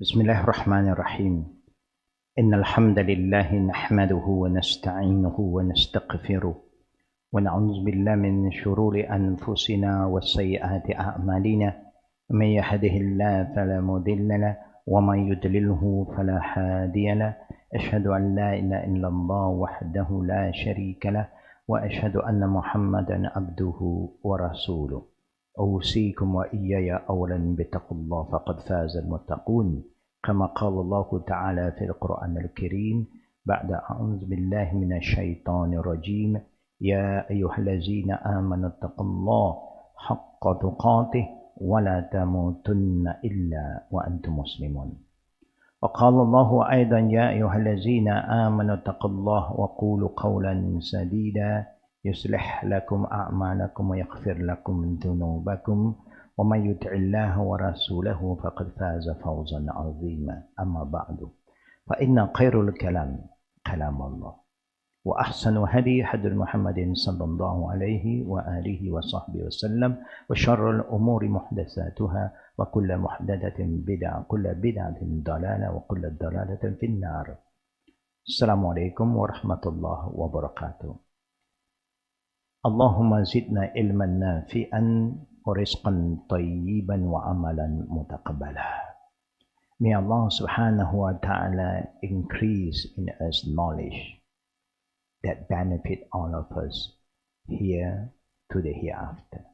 بسم الله الرحمن الرحيم إن الحمد لله نحمده ونستعينه ونستغفره ونعوذ بالله من شرور أنفسنا وسيئات أعمالنا من يهده الله فلا مضل له ومن يضلله فلا هادي له أشهد أن لا إله إلا الله وحده لا شريك له وأشهد أن محمدا عبده ورسوله أوصيكم وإياي أولا بتقوى الله فقد فاز المتقون كما قال الله تعالى في القرآن الكريم بعد أعوذ بالله من الشيطان الرجيم يا أيها الذين آمنوا اتقوا الله حق تقاته ولا تموتن إلا وأنتم مسلمون وقال الله أيضا يا أيها الذين آمنوا اتقوا الله وقولوا قولا سديدا يصلح لكم أعمالكم ويغفر لكم من ذنوبكم ومن يطع الله ورسوله فقد فاز فوزا عظيما أما بعد فإن خير الكلام كلام الله وأحسن هدي هدي محمد صلى الله عليه وآله وصحبه وسلم وشر الأمور محدثاتها وكل محدثة بدعة كل بدعة ضلالة وكل ضلالة في النار. السلام عليكم ورحمة الله وبركاته. اللهم زدنا علما نافعا ورزقا طيبا وعملا متقبلا. May Allah subhanahu wa ta'ala increase in us knowledge that benefit all of us here to the hereafter.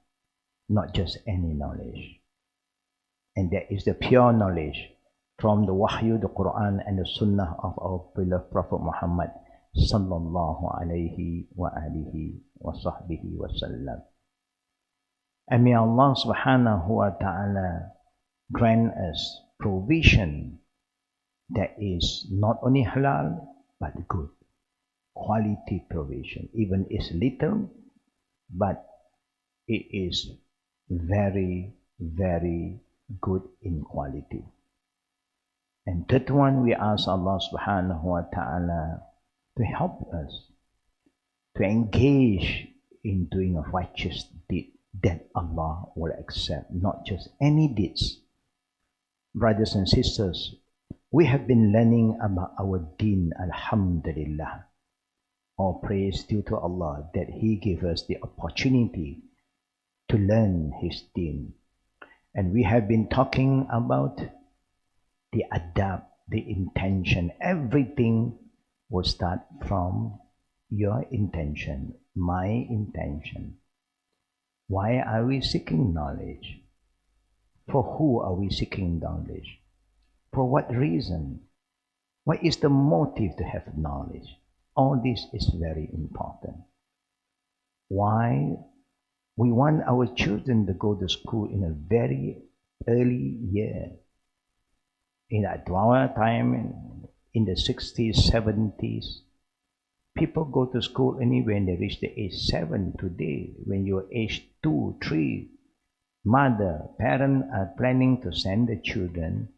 Not just any knowledge. And that is the pure knowledge from the Wahyu, the Quran and the Sunnah of our beloved Prophet Muhammad sallallahu alayhi wa alihi wa sahbihi wa sallam. And may Allah subhanahu wa ta'ala grant us provision that is not only halal but good, quality provision. Even it's little, but it is very, very good in quality. And third one, we ask Allah subhanahu wa ta'ala to help us to engage in doing a righteous deed that Allah will accept, not just any deeds. Brothers and sisters, we have been learning about our deen, alhamdulillah. All praise due to Allah that He gave us the opportunity to learn His deen. And we have been talking about the adab, the intention. Everything will start from your intention, my intention. Why are we seeking knowledge? For who are we seeking knowledge? For what reason? What is the motive to have knowledge? All this is very important. Why? We want our children to go to school in a very early year. In our time, in the 60s, 70s, people go to school only when they reach the age 7. Today, when you're age 2, 3, mother, parents are planning to send the children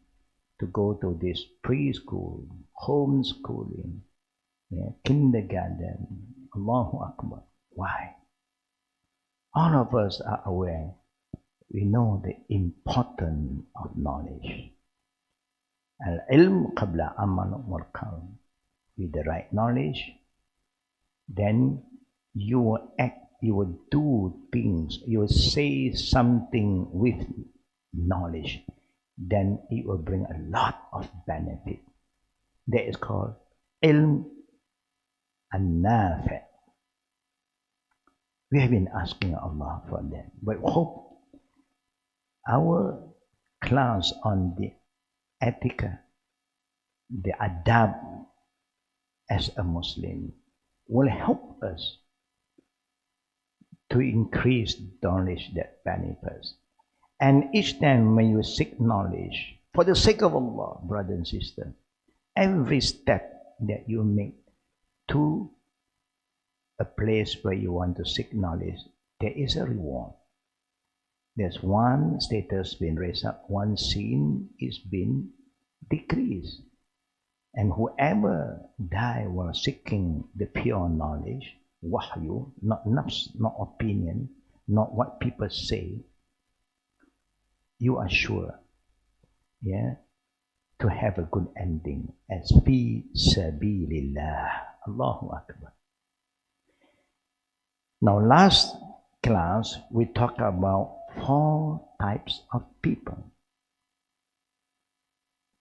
to go to this preschool, homeschooling, kindergarten. Allahu Akbar. Why? All of us are aware. We know the importance of knowledge. Al-ilm qabla amal wal qawl. With the right knowledge, then you will act, you will do things, you will say something with knowledge. Then it will bring a lot of benefit. That is called ilm an-nafi'. We have been asking Allah for that. But hope our class on the etiquette, the adab as a Muslim, will help us to increase knowledge that benefits. And each time when you seek knowledge, for the sake of Allah, brother and sister, every step that you make to a place where you want to seek knowledge, there is a reward. There's one status being raised up, one sin is being decreased. And whoever die while seeking the pure knowledge, wahyu, not nafs, not opinion, not what people say, you are sure, to have a good ending as fi sabilillah. Allahu Akbar. Now last class we talked about 4 types of people.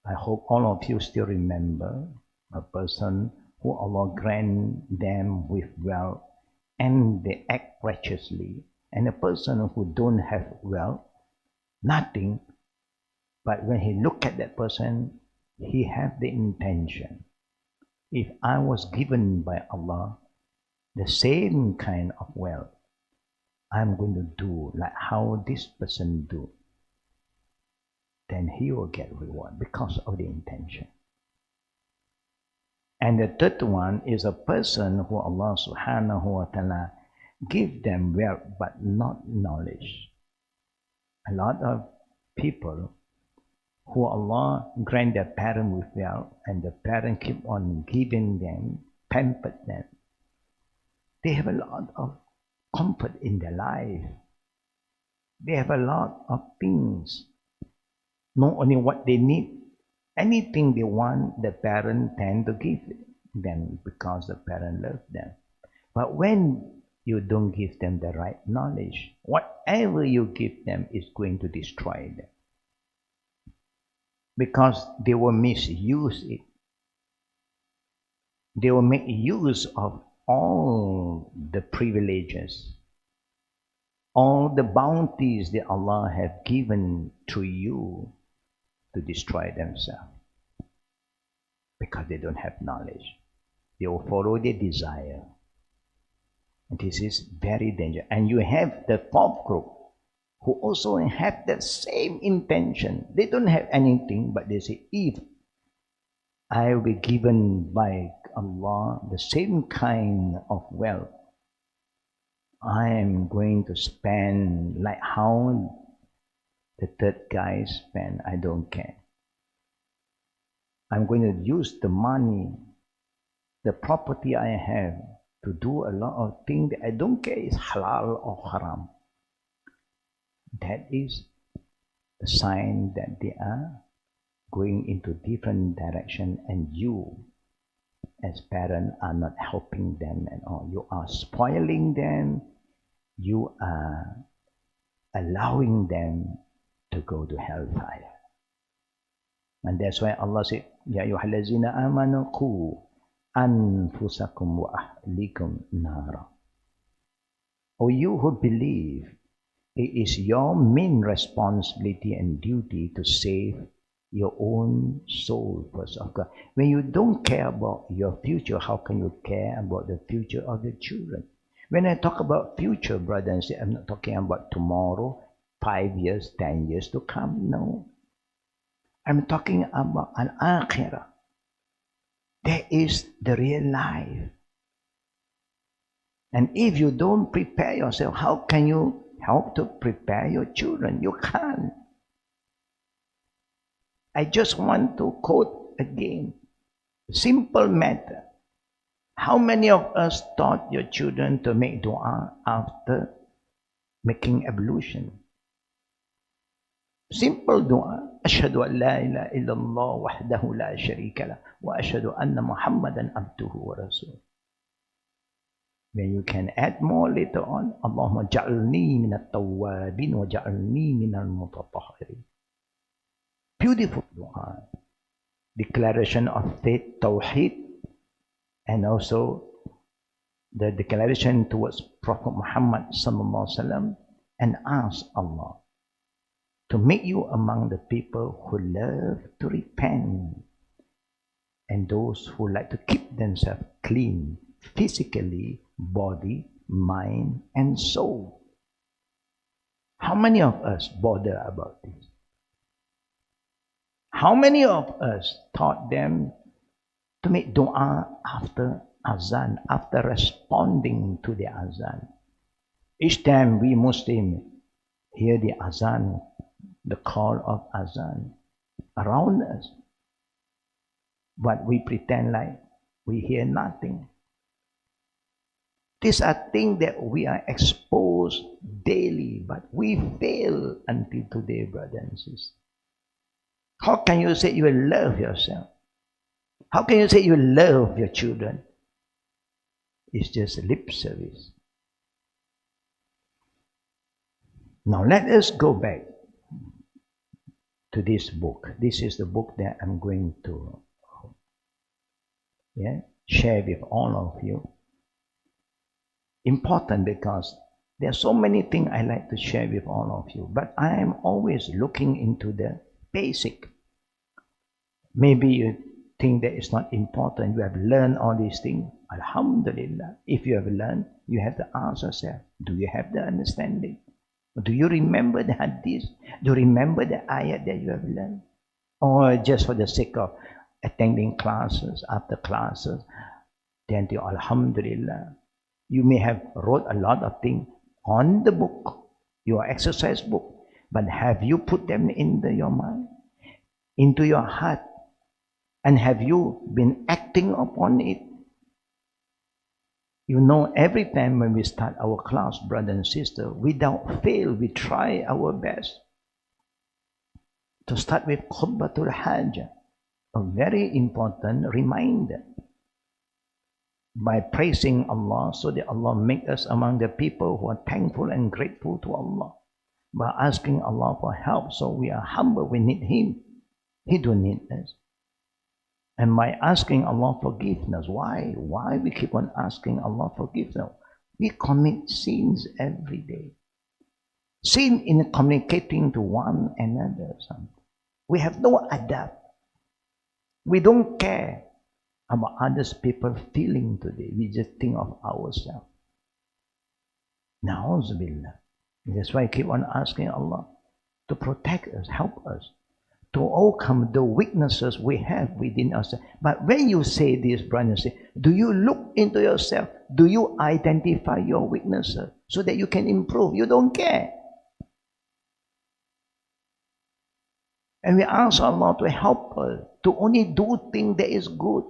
I hope all of you still remember a person who Allah grant them with wealth and they act righteously, and a person who don't have wealth, nothing, but when he look at that person, he have the intention, if I was given by Allah the same kind of wealth, I'm going to do like how this person do, then he will get reward because of the intention. And the third one is a person who Allah subhanahu wa ta'ala give them wealth but not knowledge. A lot of people who Allah grant their parent with wealth and the parent keep on giving them, pampered them, they have a lot of comfort in their life. They have a lot of things, not only what they need, anything they want, the parent tend to give them because the parent loves them. But when you don't give them the right knowledge, whatever you give them is going to destroy them. Because they will misuse it. They will make use of all the privileges, all the bounties that Allah have given to you to destroy themselves. Because they don't have knowledge. They will follow their desire. And this is very dangerous. And you have the 4th group who also have that same intention. They don't have anything, but they say, if I will be given by Allah the same kind of wealth, I am going to spend like how the third guy spend. I don't care. I'm going to use the money, the property I have, to do a lot of things that I don't care is halal or haram. That is the sign that they are going into different direction, and you as parents are not helping them at all. You are spoiling them. You are allowing them to go to hellfire. And that's why Allah said, Ya ayyuhallazina amanu qu anfusakum wa ahlikum nara. O you who believe, it is your main responsibility and duty to save your own soul first of God. When you don't care about your future, how can you care about the future of your children? When I talk about future, brother and sister, I'm not talking about tomorrow, 5 years, 10 years to come. No. I'm talking about an akhirah. That is the real life. And if you don't prepare yourself, how can you help to prepare your children? You can't. I just want to quote again. Simple matter. How many of us taught your children to make dua after making ablution? Simple dua. Ashhadu an la ilaha illallah wahdahu la sharika lah wa ashhadu anna Muhammadan abduhu wa rasul. When you can add more later on, Allahumma ja'alni minat tawwabin wa ja'alni minal mutatahhirin. Beautiful dua. Declaration of faith, tawheed, and also the declaration towards Prophet Muhammad sallallahu alaihi wasallam, and ask Allah to make you among the people who love to repent and those who like to keep themselves clean physically, body, mind, and soul. How many of us bother about this? How many of us taught them to make dua after azan, after responding to the azan? Each time we Muslims hear the azan, the call of azan around us, but we pretend like we hear nothing. These are things that we are exposed daily, but we fail until today, brothers and sisters. How can you say you will love yourself? How can you say you love your children? It's just lip service. Now let us go back to this book. This is the book that I'm going to share with all of you. Important because there are so many things I like to share with all of you, but I am always looking into the basic. Maybe you think that it's not important. You have learned all these things. Alhamdulillah. If you have learned, you have to ask yourself, do you have the understanding? Do you remember the hadith? Do you remember the ayat that you have learned? Or just for the sake of attending classes, after classes, then you, alhamdulillah, you may have wrote a lot of things on the book, your exercise book, but have you put them into your mind, into your heart, and have you been acting upon it? You know, every time when we start our class, brother and sister, without fail, we try our best to start with khutbatul hajj, a very important reminder, by praising Allah, so that Allah make us among the people who are thankful and grateful to Allah, by asking Allah for help, so we are humble, we need Him, He don't need us. And by asking Allah forgiveness, why we keep on asking Allah forgiveness? We commit sins every day. Sin in communicating to one another. We have no adab. We don't care about others people feeling today. We just think of ourselves. Na'uzubillah. That's why I keep on asking Allah to protect us, help us, to overcome the weaknesses we have within us. But when you say this, brothers, do you look into yourself? Do you identify your weaknesses so that you can improve? You don't care. And we ask Allah to help us to only do things that is good.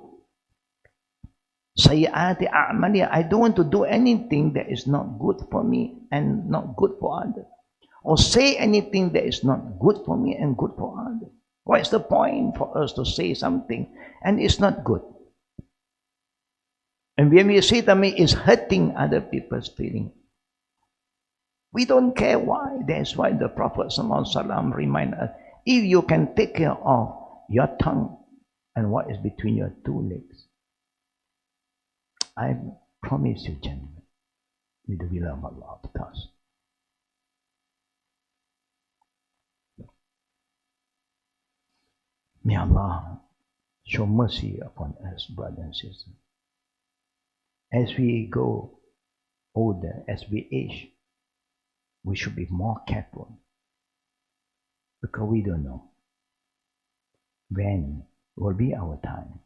Sayyati a'mali, I don't want to do anything that is not good for me and not good for others. Or say anything that is not good for me and good for others. What is the point for us to say something and it's not good? And when we say something, it's hurting other people's feelings. We don't care why. That's why the Prophet ﷺ reminded us, if you can take care of your tongue and what is between your two legs, I promise you, gentlemen, with the will of Allah, because may Allah show mercy upon us, brothers and sisters. As we go older, as we age, we should be more careful, because we don't know when will be our time.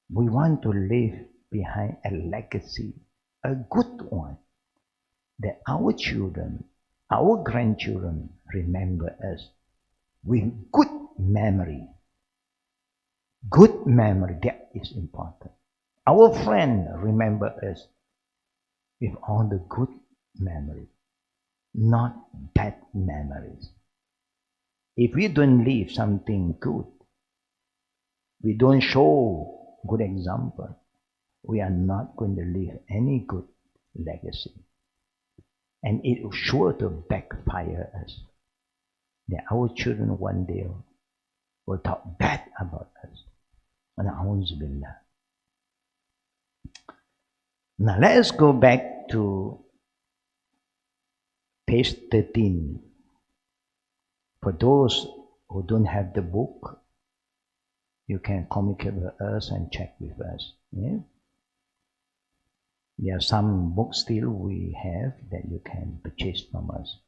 We want to leave behind a legacy, a good one, that our children, our grandchildren remember us with good memory. Good memory, that is important. Our friend remember us with all the good memories, not bad memories. If we don't leave something good, we don't show good example, we are not going to leave any good legacy. And it is sure to backfire us, that our children one day will talk bad about us. Na'uzubillah. Now let us go back to page 13. For those who don't have the book, you can communicate with us and check with us. Yeah? There are some books still we have that you can purchase from us.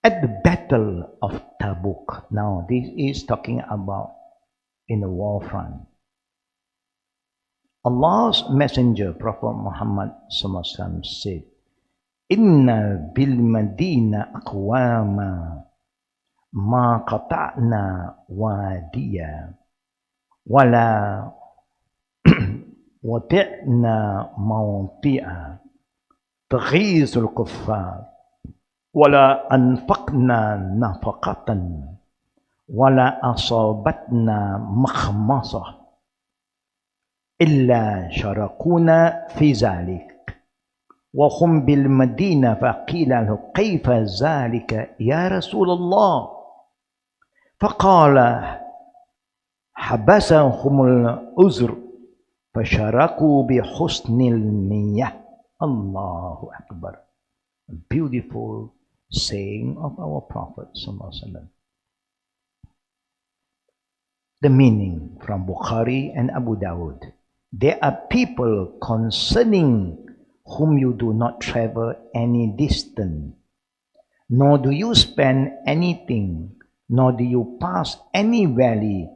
At the Battle of Tabuk, now this is talking about in the war front. Allah's Messenger, Prophet Muhammad said, Inna bil Madina aqwama ma qata'na wadiya wala wati'na mawti'a taghizul kuffar wala anfaqna nafaqatan ولا أصابتنا مخمصة إلا شاركونا في ذلك وهم بالمدينة فقيل له كيف ذلك يا رسول الله فقال حبسهم العذر فشاركوا بحسن النية. Allahu Akbar. A beautiful saying of our Prophet Sallallahu Alaihi Wasallam. The meaning from Bukhari and Abu Dawud. There are people concerning whom you do not travel any distance, nor do you spend anything, nor do you pass any valley,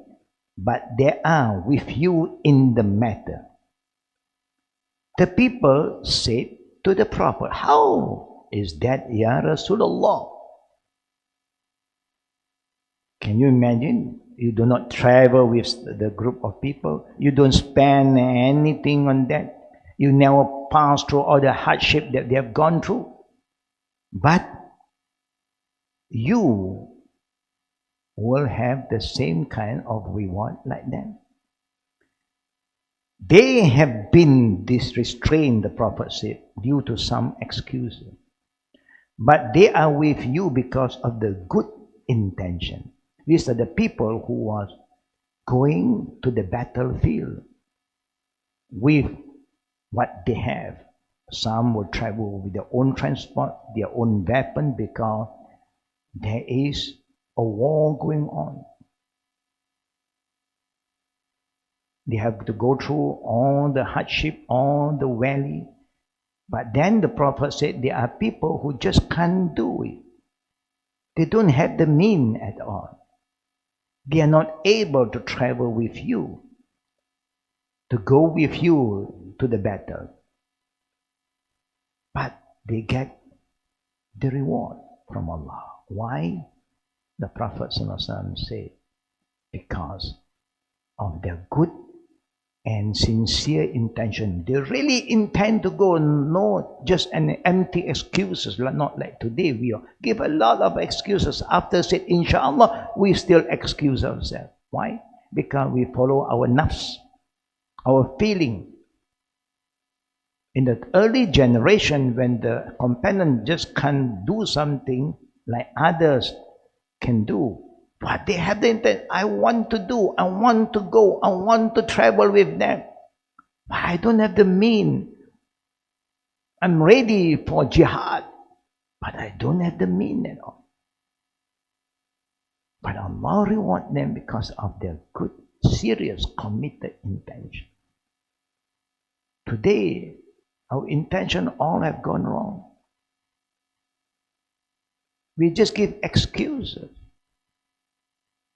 but they are with you in the matter. The people said to the Prophet, how is that, Ya Rasulullah? Can you imagine? You do not travel with the group of people. You don't spend anything on that. You never pass through all the hardship that they have gone through. But you will have the same kind of reward like them. They have been restrained, the Prophet said, due to some excuses. But they are with you because of the good intention. These are the people who was going to the battlefield with what they have. Some will travel with their own transport, their own weapon, because there is a war going on. They have to go through all the hardship, all the valley. But then the Prophet said there are people who just can't do it. They don't have the means at all. They are not able to travel with you, to go with you to the battle. But they get the reward from Allah. Why? The Prophet ﷺ said, because of their good and sincere intention. They really intend to go, not just an empty excuses, not like today. We give a lot of excuses. After said, inshallah, we still excuse ourselves. Why? Because we follow our nafs, our feeling. In the early generation, when the companion just can't do something like others can do, but they have the intent, I want to do, I want to go, I want to travel with them. But I don't have the means. I'm ready for jihad, but I don't have the means at all. But Allah reward them because of their good, serious, committed intention. Today, our intention all have gone wrong. We just give excuses.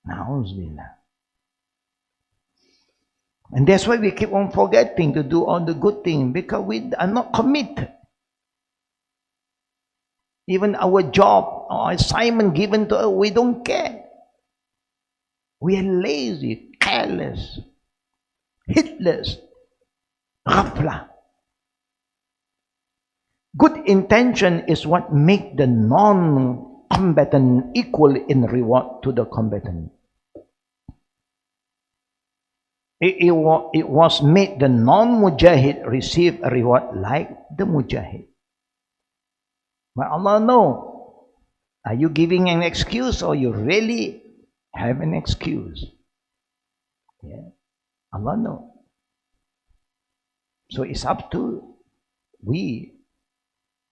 Na'uzubillah. And that's why we keep on forgetting to do all the good things, because we are not committed. Even our job or assignment given to us, we don't care. We are lazy, careless, heedless, ghafla. Good intention is what makes the non-combatant equal in reward to the combatant. It was made the non-mujahid receive a reward like the mujahid. But Allah knows, are you giving an excuse or you really have an excuse? Yeah. Allah knows. So it's up to we,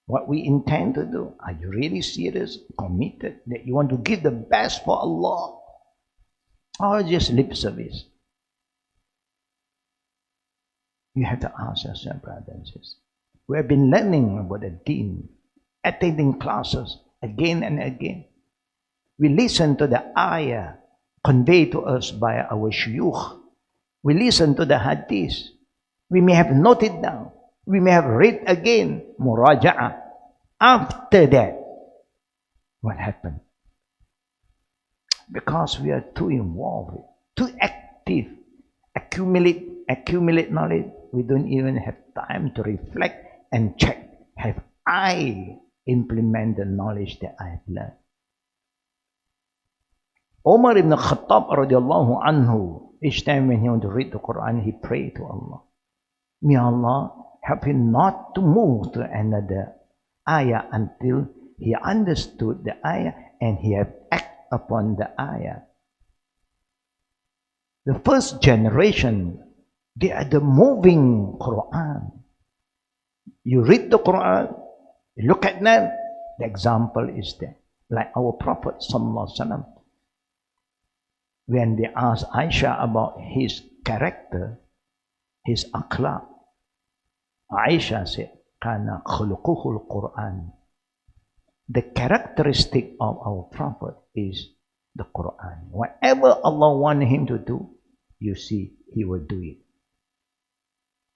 what we intend to do. Are you really serious, committed, that you want to give the best for Allah? Or just lip service? You have to ask yourself, brothers and sisters. We have been learning about the deen, attending classes again and again. We listen to the ayah conveyed to us by our Sheikh. We listen to the hadith. We may have noted down. We may have read again, muraja'ah. After that, what happened? Because we are too involved, too active, accumulate knowledge, we don't even have time to reflect and check, have I implemented the knowledge that I have learned? Umar ibn Khattab radiallahu anhu, each time when he wanted to read the Quran, he prayed to Allah. May Allah help him not to move to another ayah until he understood the ayah and he had act upon the ayah. The first generation, they are the moving Quran. You read the Quran, you look at them, the example is there. Like our Prophet sallallahu alaihi wasallam, when they asked Aisha about his character, his akhlaq, Aisha said, "Kana khuluquhul Quran." The characteristic of our Prophet is the Quran. Whatever Allah wanted him to do, you see, he will do it.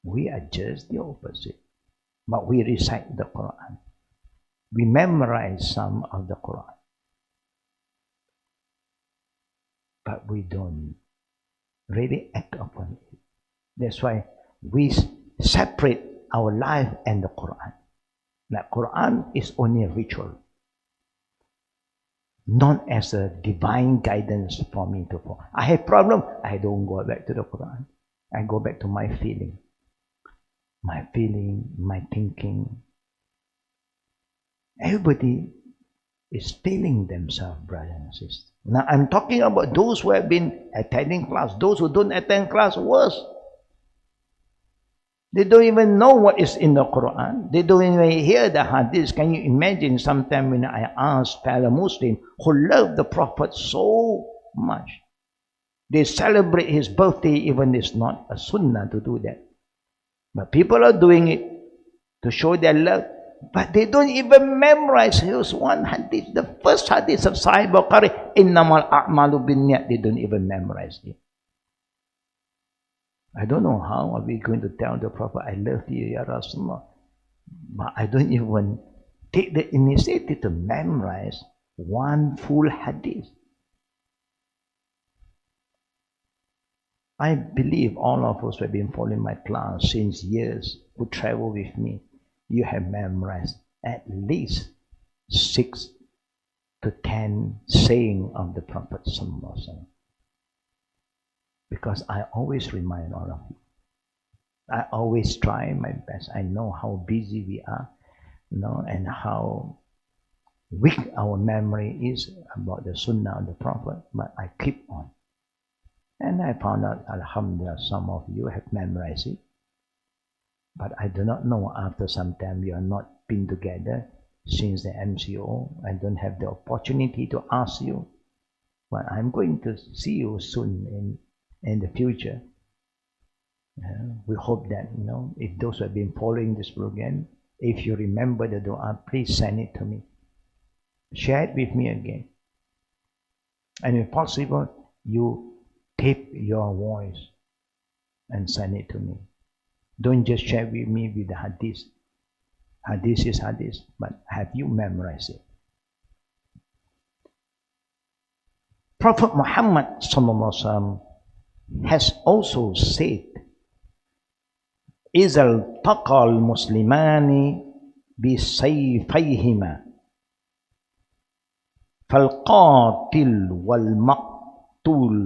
We are just the opposite. But we recite the Quran. We memorize some of the Quran. But we don't really act upon it. That's why we separate our life and the Quran. The Quran is only a ritual, not as a divine guidance for me to follow. I have problem, I don't go back to the Quran. I go back to my feeling, my thinking. Everybody is feeling themselves, brothers and sisters. Now I'm talking about those who have been attending class. Those who don't attend class, worse. They don't even know what is in the Quran. They don't even hear the hadith. Can you imagine sometime when I ask fellow Muslims who love the Prophet so much, they celebrate his birthday even it's not a sunnah to do that. But people are doing it to show their love. But they don't even memorize. Here's one hadith, the first hadith of Sahih Bukhari, innamal a'malu binniyat. They don't even memorize it. I don't know how are we going to tell the Prophet, I love you, Ya Rasulullah. But I don't even take the initiative to memorize one full hadith. I believe all of us who have been following my class since years, who travel with me, you have memorized at least 6 to 10 saying of the Prophet sallallahu alaihi wasallam. Because I always remind all of you. I always try my best. I know how busy we are, and how weak our memory is about the Sunnah of the Prophet, but I keep on. And I found out, alhamdulillah, some of you have memorized it. But I do not know, after some time we are not been together since the MCO. I don't have the opportunity to ask you. But I'm going to see you soon in the future. We hope that, if those who have been following this program, if you remember the dua, please send it to me. Share it with me again. And if possible, you tape your voice and send it to me. Don't just share with me with the hadith. Hadith is hadith, but have you memorized it? Prophet Muhammad sallallahu alaihi wasallam has also said, إِذَا الْتَقَى الْمُسْلِمَانِ بِسَيْفَيْهِمَا فَالْقَاتِلُ وَالْمَقْتُولُ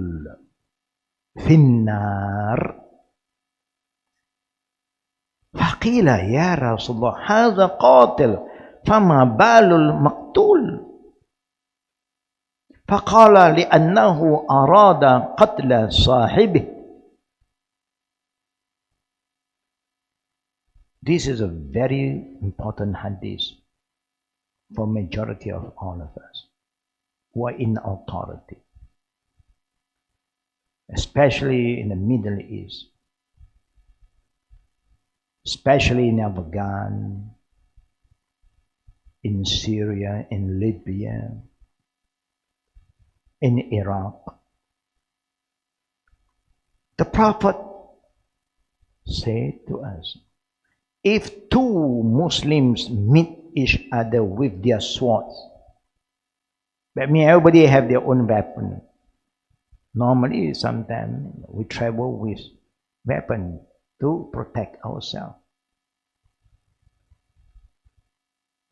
فِي النَّارِ. فقيل يا رسول الله هذا قاتل فما بال المقتول؟ فقال لأنه أراد قتل صاحبه. This is a very important hadith for majority of all of us who are in authority, especially in the Middle East, especially in Afghanistan, in Syria, in Libya, in Iraq. The Prophet said to us, if two Muslims meet each other with their swords, that means everybody have their own weapon. Normally, sometimes we travel with weapon to protect ourselves.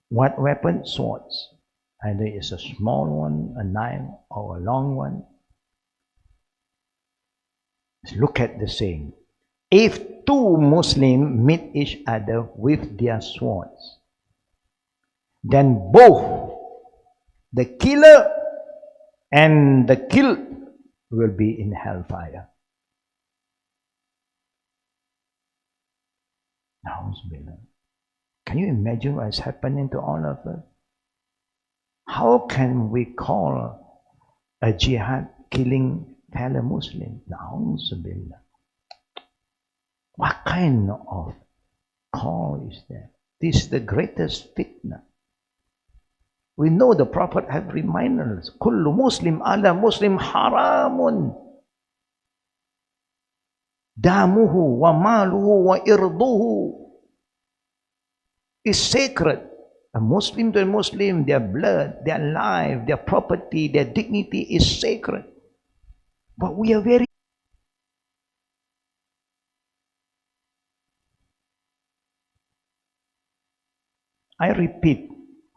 What weapon? Swords. Either it's a small one, a knife, or a long one. Look at the saying. If two Muslims meet each other with their swords, then both the killer and the killed will be in hellfire. Can you imagine what's happening to all of us? How can we call a jihad killing fellow Muslim? What kind of call is that? This is the greatest fitna. We know the Prophet have reminded us, Kullu Muslim ala Muslim haramun. Damuhu wa maluhu wa irduhu is sacred. A Muslim to a Muslim, their blood, their life, their property, their dignity is sacred. But we are very... I repeat,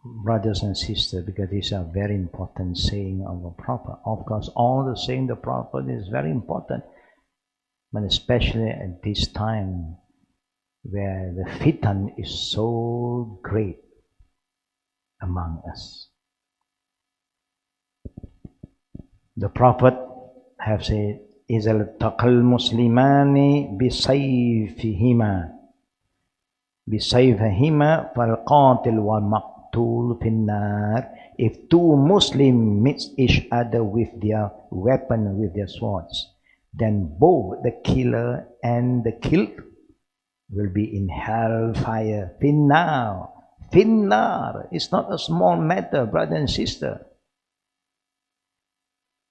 brothers and sisters, because these are very important saying of the Prophet. Of course, all the saying of the Prophet is very important, but especially at this time where the fitan is so great among us. The Prophet have said, إِذَا الْتَقَى الْمُسْلِمَانِ بِسَيْفِهِمَا فَالْقَاتِلُ وَالْمَقْتُولُ فِي النَّارِ. If two Muslims meet each other with their weapon, with their swords, then both the killer and the killed will be in hellfire. Finnar. Finnar. It's not a small matter, brother and sister.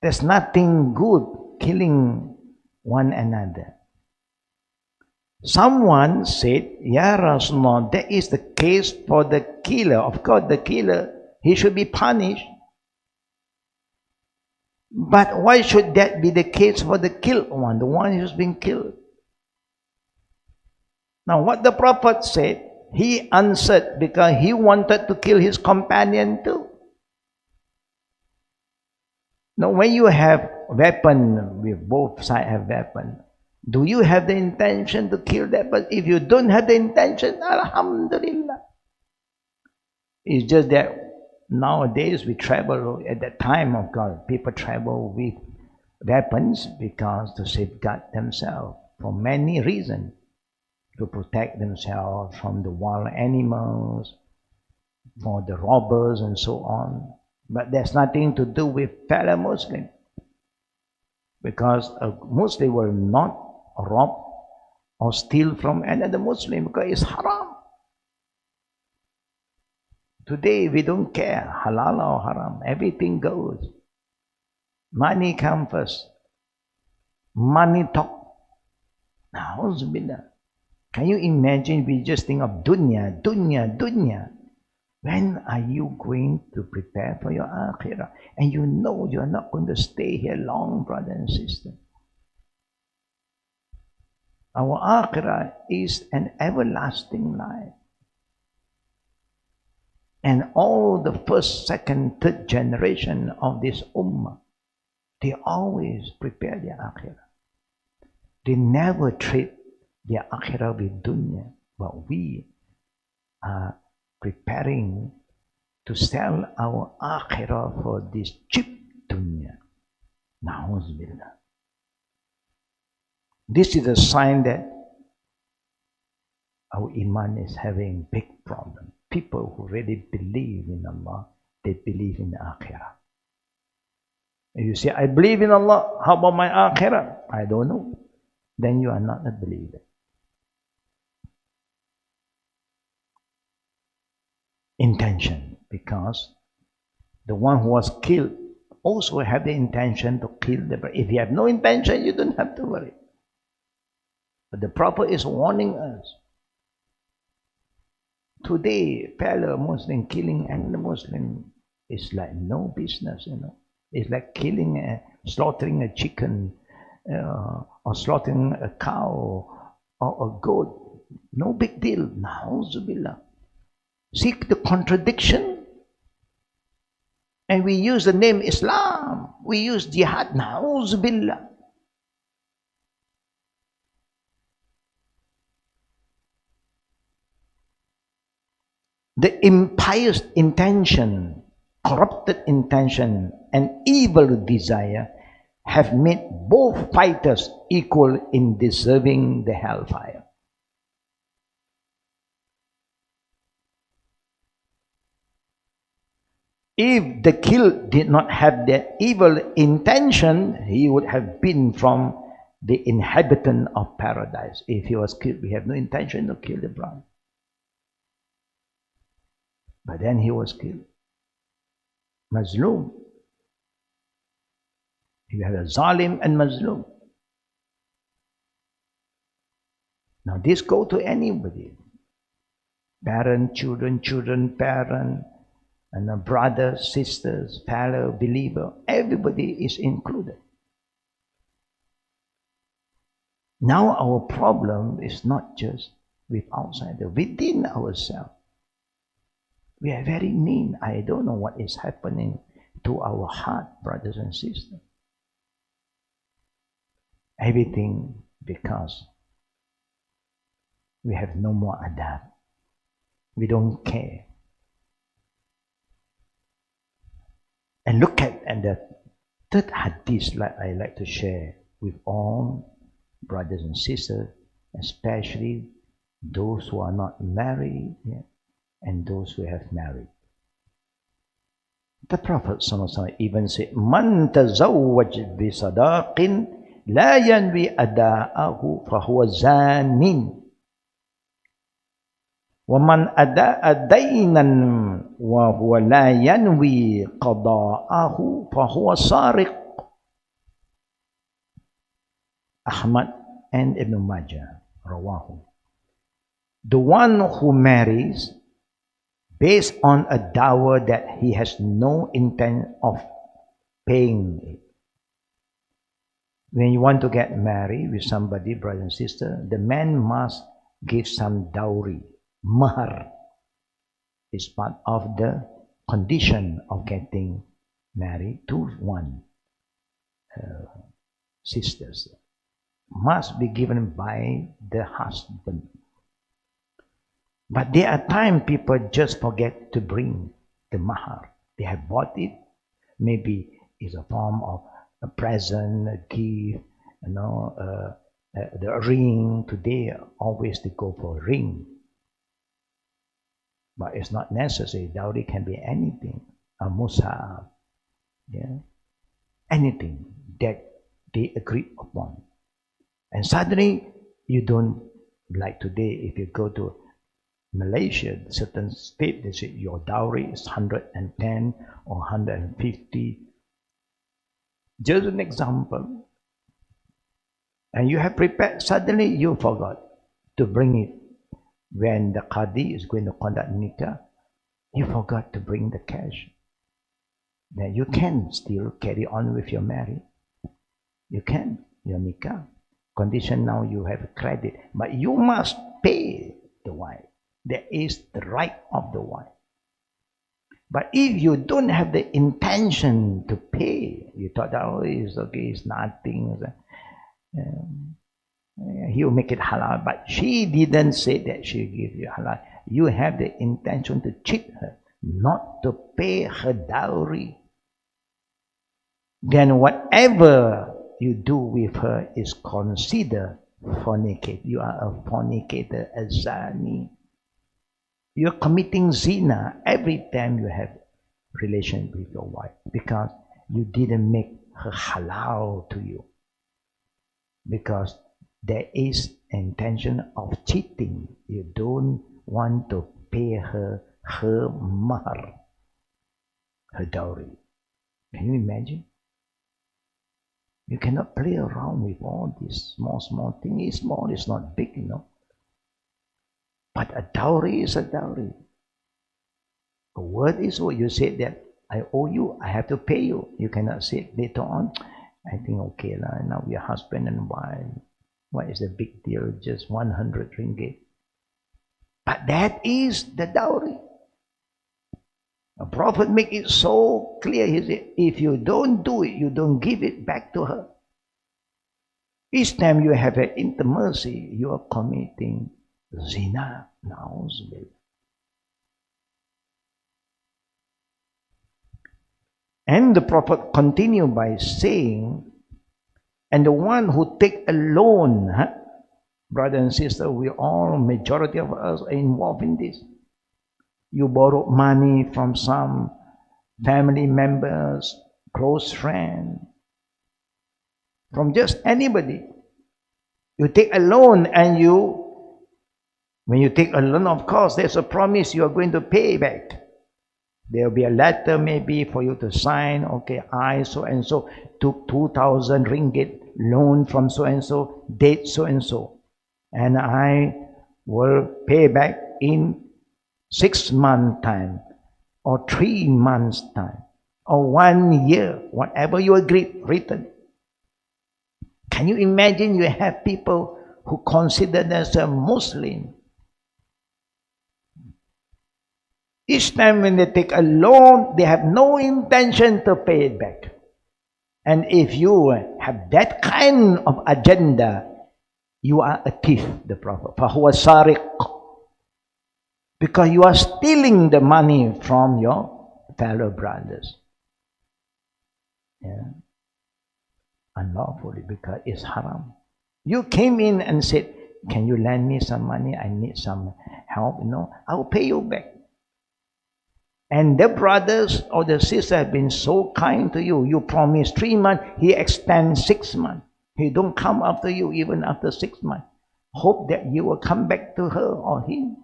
There's nothing good killing one another. Someone said, Ya Rasulullah, that is the case for the killer. Of course, the killer, he should be punished. But why should that be the case for the killed one, the one who's been killed? Now, what the Prophet said, he answered because he wanted to kill his companion too. Now, when you have weapon, with both sides have weapon, do you have the intention to kill that person? If you don't have the intention, Alhamdulillah. It's just that nowadays we travel, at that time of God, people travel with weapons because to safeguard themselves for many reasons. To protect themselves from the wild animals, for the robbers and so on. But there's nothing to do with fellow Muslim. Because a Muslim will not rob or steal from another Muslim because it's haram. Today we don't care, halal or haram, everything goes. Money comes first. Money talk. Na'uzubillah. Can you imagine we just think of dunya, dunya, dunya? When are you going to prepare for your akhirah? And you know you're not going to stay here long, brother and sister. Our akhirah is an everlasting life. And all the first, second, third generation of this ummah, they always prepare their akhirah. They never trade their akhirah with dunya. But we are preparing to sell our akhirah for this cheap dunya. Na'uzubillah. This is a sign that our iman is having big problem. People who really believe in Allah, they believe in the akhirah. If you say, I believe in Allah, how about my akhirah? I don't know. Then you are not a believer. Intention, because the one who was killed also had the intention to kill the person. If you have no intention, you don't have to worry. But the Prophet is warning us. Today, fellow Muslim killing another Muslim is like no business, you know. It's like killing, slaughtering a chicken, or slaughtering a cow or a goat. No big deal. Na'uzubillah. See the contradiction? And we use the name Islam. We use jihad. Na'uz billah. The impious intention, corrupted intention, and evil desire have made both fighters equal in deserving the hellfire. If the killed did not have the evil intention, he would have been from the inhabitant of paradise. If he was killed, we have no intention to kill the brother. But then he was killed. Mazloom. You have a zalim and mazloom. Now this go to anybody. Parent, children, parent, and brothers, sisters, fellow believer. Everybody is included. Now our problem is not just with outsiders, within ourselves. We are very mean. I don't know what is happening to our heart, brothers and sisters. Everything because we have no more adab. We don't care. And look at the third hadith that I like to share with all brothers and sisters, especially those who are not married and those who have married. The Prophet ﷺ even said, "Man tazawwaj bi sadaqin la yanwi ada'ahu fahuwa zanin. وَمَنْ أَدَاءَ دَيْنًا وَهُوَ لَا يَنْوِي قَضَاءَهُ فَهُوَ سَارِقٌ." Ahmad and Ibn Majah, Rawahu. The one who marries based on a dower that he has no intent of paying it. When you want to get married with somebody, brother and sister, the man must give some dowry. Mahar is part of the condition of getting married to one. Sisters must be given by the husband. But there are times people just forget to bring the mahar. They have bought it. Maybe it's a form of a present, a gift, the ring. Today, always they go for a ring. But it's not necessary. Dowry can be anything. A mus'haf, anything that they agree upon. And suddenly, you don't, like today, if you go to Malaysia, certain state, they say your dowry is 110 or 150. Just an example. And you have prepared, suddenly you forgot to bring it. When the Qadi is going to conduct nikah, you forgot to bring the cash. Then you can still carry on with your marriage. You can, your nikah. Condition now you have a credit, but you must pay the wife. That is the right of the wife. But if you don't have the intention to pay, you thought, oh, it's okay, it's nothing. He will make it halal, but she didn't say that she give you halal. You have the intention to cheat her, not to pay her dowry. Then whatever you do with her is considered fornicate. You are a fornicator, a zani. You're committing zina every time you have relation with your wife because you didn't make her halal to you. Because there is intention of cheating. You don't want to pay her mahar, her dowry. Can you imagine? You cannot play around with all these small things. It's small, it's not big, But a dowry is a dowry. A word is what you said that I owe you, I have to pay you. You cannot say later on, I think okay lah, now we are husband and wife. What is the big deal? Just 100 ringgit. But that is the dowry. A prophet make it so clear. He said, if you don't do it, you don't give it back to her. Each time you have an intimacy, you are committing zina. And the prophet continued by saying, and the one who take a loan, brother and sister, we all, majority of us are involved in this. You borrow money from some family members, close friend, from just anybody. You take a loan and when you take a loan, of course, there's a promise you are going to pay back. There will be a letter maybe for you to sign. Okay, I so-and-so took 2,000 ringgit loan from so-and-so, date so-and-so. And I will pay back in 6 months' time, or 3 months' time, or 1 year, whatever you agreed, written. Can you imagine you have people who consider themselves Muslim? Each time when they take a loan, they have no intention to pay it back. And if you have that kind of agenda, you are a thief, the Prophet. فَهُوَ سَارِقٌ. Because you are stealing the money from your fellow brothers. Yeah. Unlawfully, because it's haram. You came in and said, can you lend me some money? I need some help. No, I will pay you back. And the brothers or the sisters have been so kind to you. You promise 3 months, he extends 6 months. He don't come after you even after 6 months. Hope that you will come back to her or him.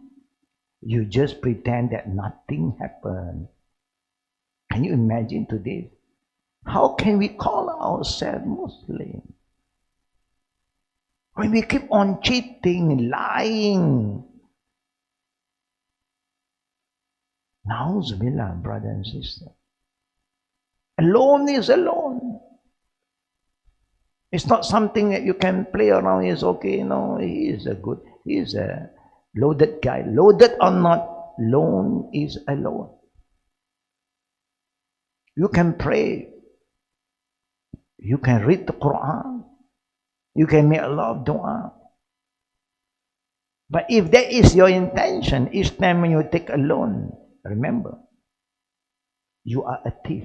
You just pretend that nothing happened. Can you imagine today? How can we call ourselves Muslim? When we keep on cheating, lying. Na'uzubillah, brother and sister. A loan is a loan. It's not something that you can play around. It's okay, no, he is a loaded guy. Loaded or not, loan is a loan. You can pray. You can read the Quran. You can make a lot of dua. But if that is your intention, each time when you take a loan, remember, you are a thief.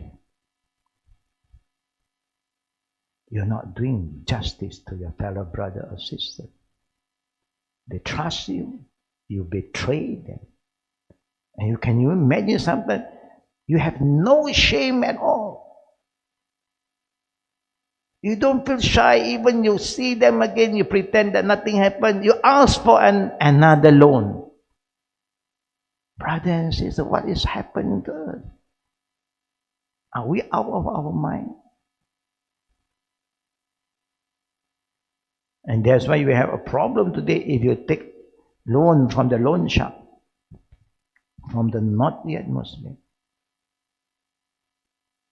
You're not doing justice to your fellow brother or sister. They trust you. You betray them. And can you imagine something? You have no shame at all. You don't feel shy. Even you see them again, you pretend that nothing happened. You ask for another loan. Brother and sister, what is happening to us? Are we out of our mind? And that's why we have a problem today. If you take loan from the loan shop, from the not yet Muslim,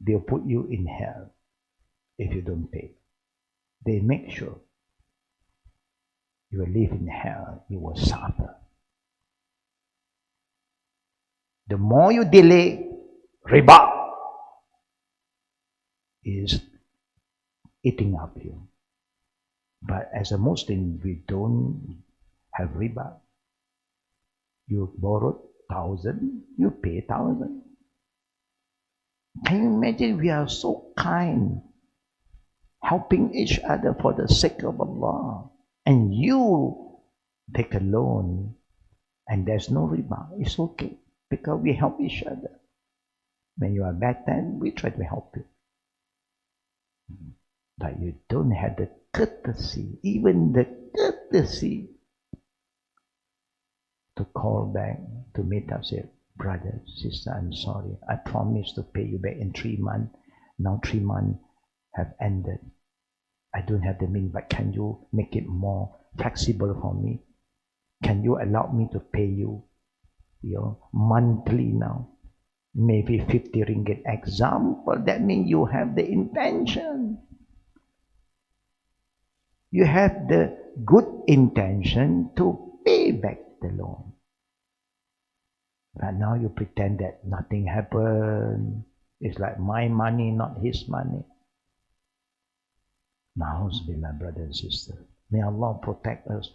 they'll put you in hell if you don't pay. They make sure you will live in hell, you will suffer. The more you delay, riba is eating up you. But as a Muslim, we don't have riba. You borrowed 1,000, you pay 1,000. Can you imagine? We are so kind, helping each other for the sake of Allah. And you take a loan and there's no riba. It's okay because we help each other. When you are bad time, we try to help you. But you don't have the courtesy, even the courtesy, to call back, to meet up, say, brother, sister, I'm sorry. I promised to pay you back in 3 months. Now 3 months have ended. I don't have the means, but can you make it more flexible for me? Can you allow me to pay you monthly now? Maybe 50 ringgit example. That means you have the intention. You have the good intention to pay back the loan. But now you pretend that nothing happened. It's like my money, not his money. Na'uzubillah, brother and sister. May Allah protect us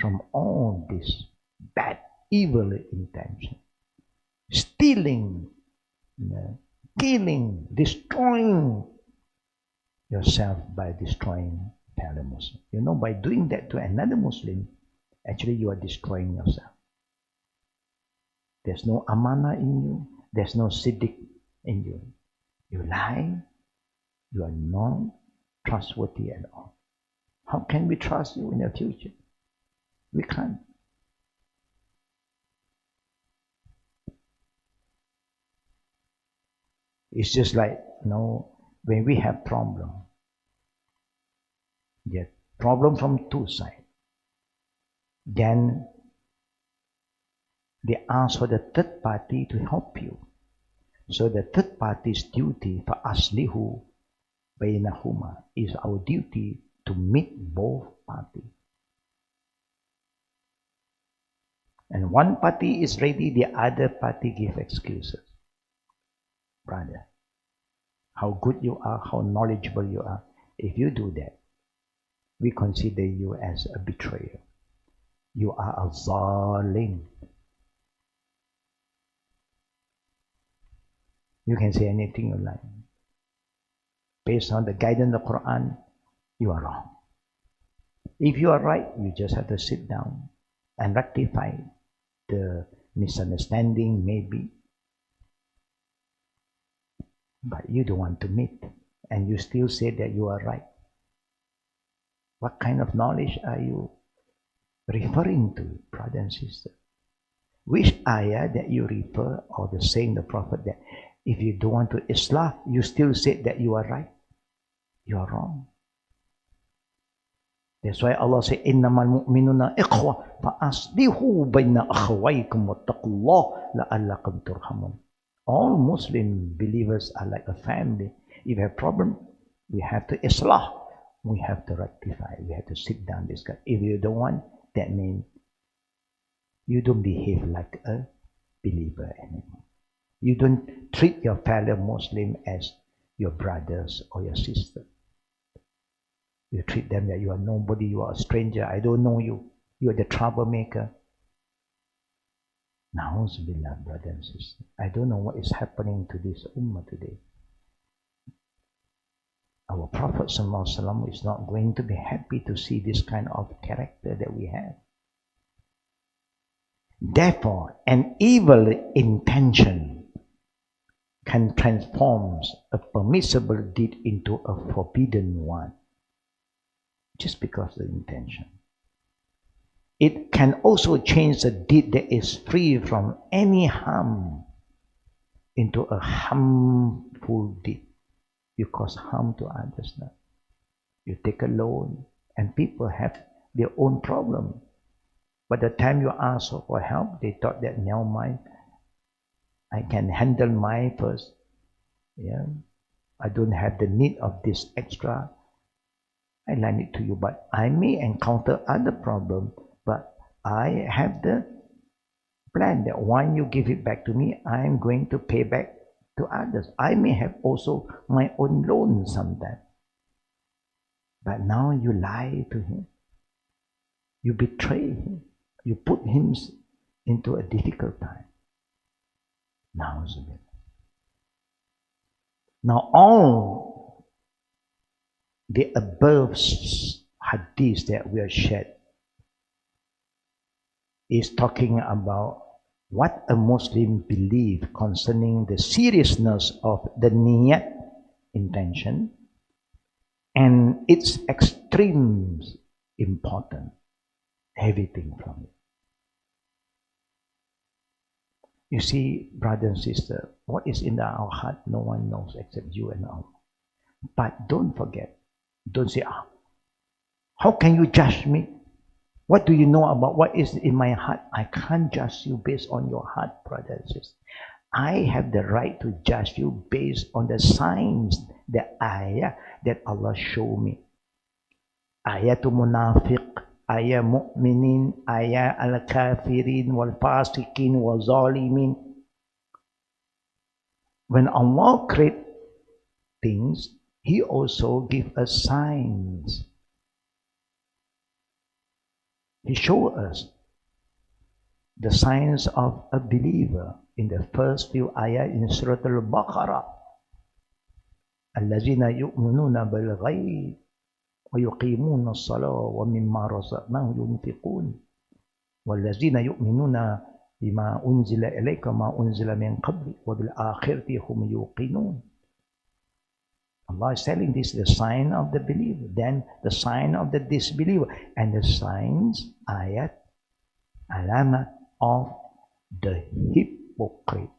from all this bad, evil intention. Stealing, killing, destroying yourself by destroying fellow Muslim. You know, by doing that to another Muslim, actually you are destroying yourself. There's no amanah in you. There's no siddiq in you. You lie. You are not trustworthy at all. How can we trust you in the future? We can't. It's just like, when we have problem, get problem from two sides. Then they ask for the third party to help you. So the third party's duty for aslihu bainahuma is our duty to meet both parties. And one party is ready, the other party give excuses. Brother, how good you are, how knowledgeable you are. If you do that, we consider you as a betrayer. You are a zalim. You can say anything you like. Based on the guidance of the Quran, you are wrong. If you are right, you just have to sit down and rectify the misunderstanding, maybe. But you don't want to meet, and you still say that you are right. What kind of knowledge are you referring to, brother and sister? Which ayah that you refer, or the saying the Prophet that if you don't want to Islam, you still say that you are right? You are wrong. That's why Allah said, "Innamal mu'minuna ikhwa fa aslihu baina akhawaykum wattaqullah la'allakum turhamun." All Muslim believers are like a family. If you have problem, we have to Islah. We have to rectify. We have to sit down, discuss. If you don't want, that means you don't behave like a believer anymore. You don't treat your fellow Muslim as your brothers or your sisters. You treat them that you are nobody, you are a stranger, I don't know you, you are the troublemaker. Na'uzubillah, brother and sister. I don't know what is happening to this ummah today. Our Prophet ﷺ is not going to be happy to see this kind of character that we have. Therefore, an evil intention can transform a permissible deed into a forbidden one, just because of the intention. It can also change a deed that is free from any harm into a harmful deed. You cause harm to others now. You take a loan, and people have their own problem. By the time you ask for help, they thought that, never mind, I can handle mine first. Yeah, I don't have the need of this extra. I lend it to you, but I may encounter other problems. But I have the plan that when you give it back to me, I am going to pay back to others. I may have also my own loan sometime. But now you lie to him. You betray him. You put him into a difficult time. Now all the above hadiths that we have shared is talking about what a Muslim believes concerning the seriousness of the niyat, intention, and its extreme importance, everything from it. You see, brother and sister, what is in our heart, no one knows except you and Allah. But don't forget, don't say, how can you judge me? What do you know about what is in my heart? I can't judge you based on your heart, brother and sister. I have the right to judge you based on the signs, the ayah that Allah showed me. Ayatul munafiq, ayah mu'minin, ayah al-kafirin, wal-fasikin, wal-zalimin. When Allah create things, He also give us signs. He show us the signs of a believer in the first few ayah in Surah Al-Baqarah. الذين يؤمنون بالغيب ويقيمون الصلاة ومما رزقناهم ينفقون والذين يؤمنون بما أنزل إليك ما أنزل من قبل وبالآخرة هم يوقنون. Allah is telling this the sign of the believer, then the sign of the disbeliever, and the signs, ayat, alama of the hypocrite.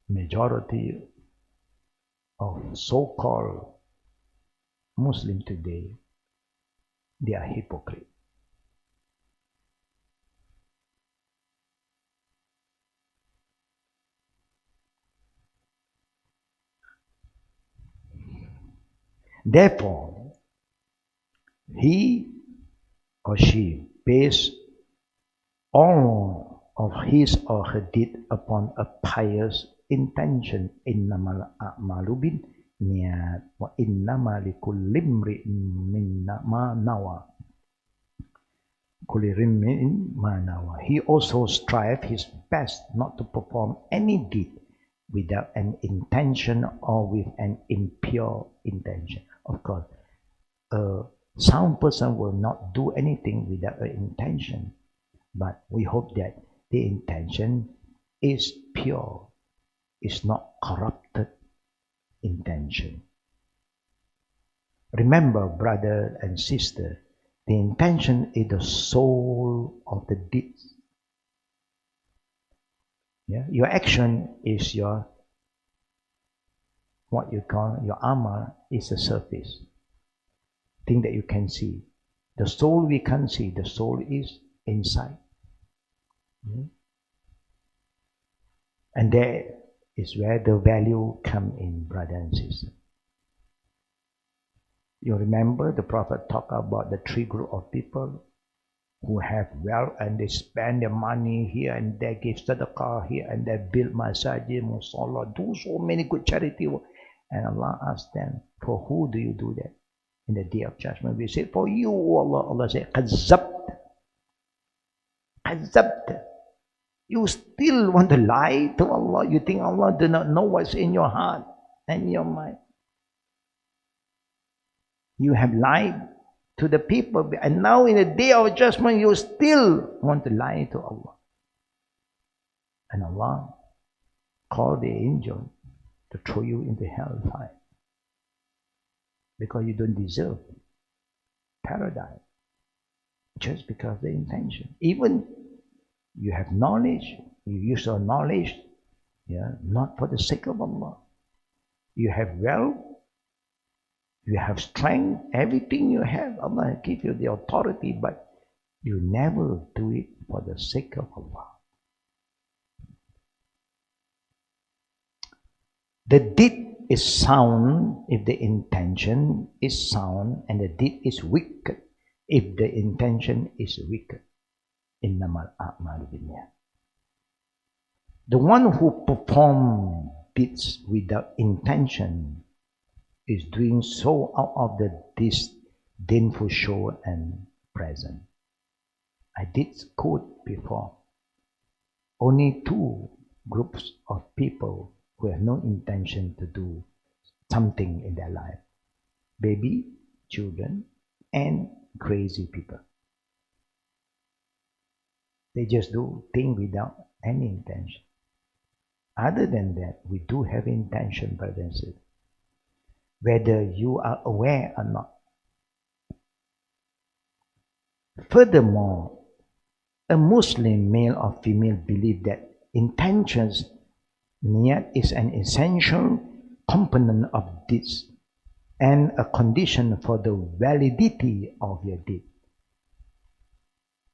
Majority of so-called Muslim today, they are hypocrite. Therefore, he or she based all of his or her deed upon a pious intention. Innamal a'malu bin niyat wa innama likulli imri'in ma nawa. He also strive his best not to perform any deed without an intention or with an impure intention. Of course, a sound person will not do anything without an intention, but we hope that the intention is pure, is not corrupted intention. Remember, brother and sister, the intention is the soul of the deeds. Yeah? Your action is your, what you call your amal, is the surface, thing that you can see. The soul we can't see, the soul is inside. And there is where the value come in, brother and sister. You remember the Prophet talked about the three group of people who have wealth and they spend their money here and there, give sadaqah here and there, build masajid, musalla, do so many good charity work. And Allah asked them, for who do you do that? In the day of judgment, we say, for you, Allah. Allah said, Qazzabt. Qazzabt. You still want to lie to Allah? You think Allah do not know what's in your heart and your mind? You have lied to the people, and now in the day of judgment, you still want to lie to Allah. And Allah called the angel to throw you into hellfire because you don't deserve paradise just because of the intention. Even you have knowledge, you use your knowledge, not for the sake of Allah. You have wealth, you have strength, everything you have, Allah give you the authority, but you never do it for the sake of Allah. The deed is sound if the intention is sound, and the deed is wicked if the intention is wicked. Innamal a'malu binniyat. The one who performs deeds without intention is doing so out of the disdainful show and present. I did quote before, only two groups of people who have no intention to do something in their life: baby, children, and crazy people. They just do things without any intention. Other than that, we do have intention, brothers and sisters, whether you are aware or not. Furthermore, a Muslim male or female believe that intentions, niyat, is an essential component of deeds and a condition for the validity of your deed.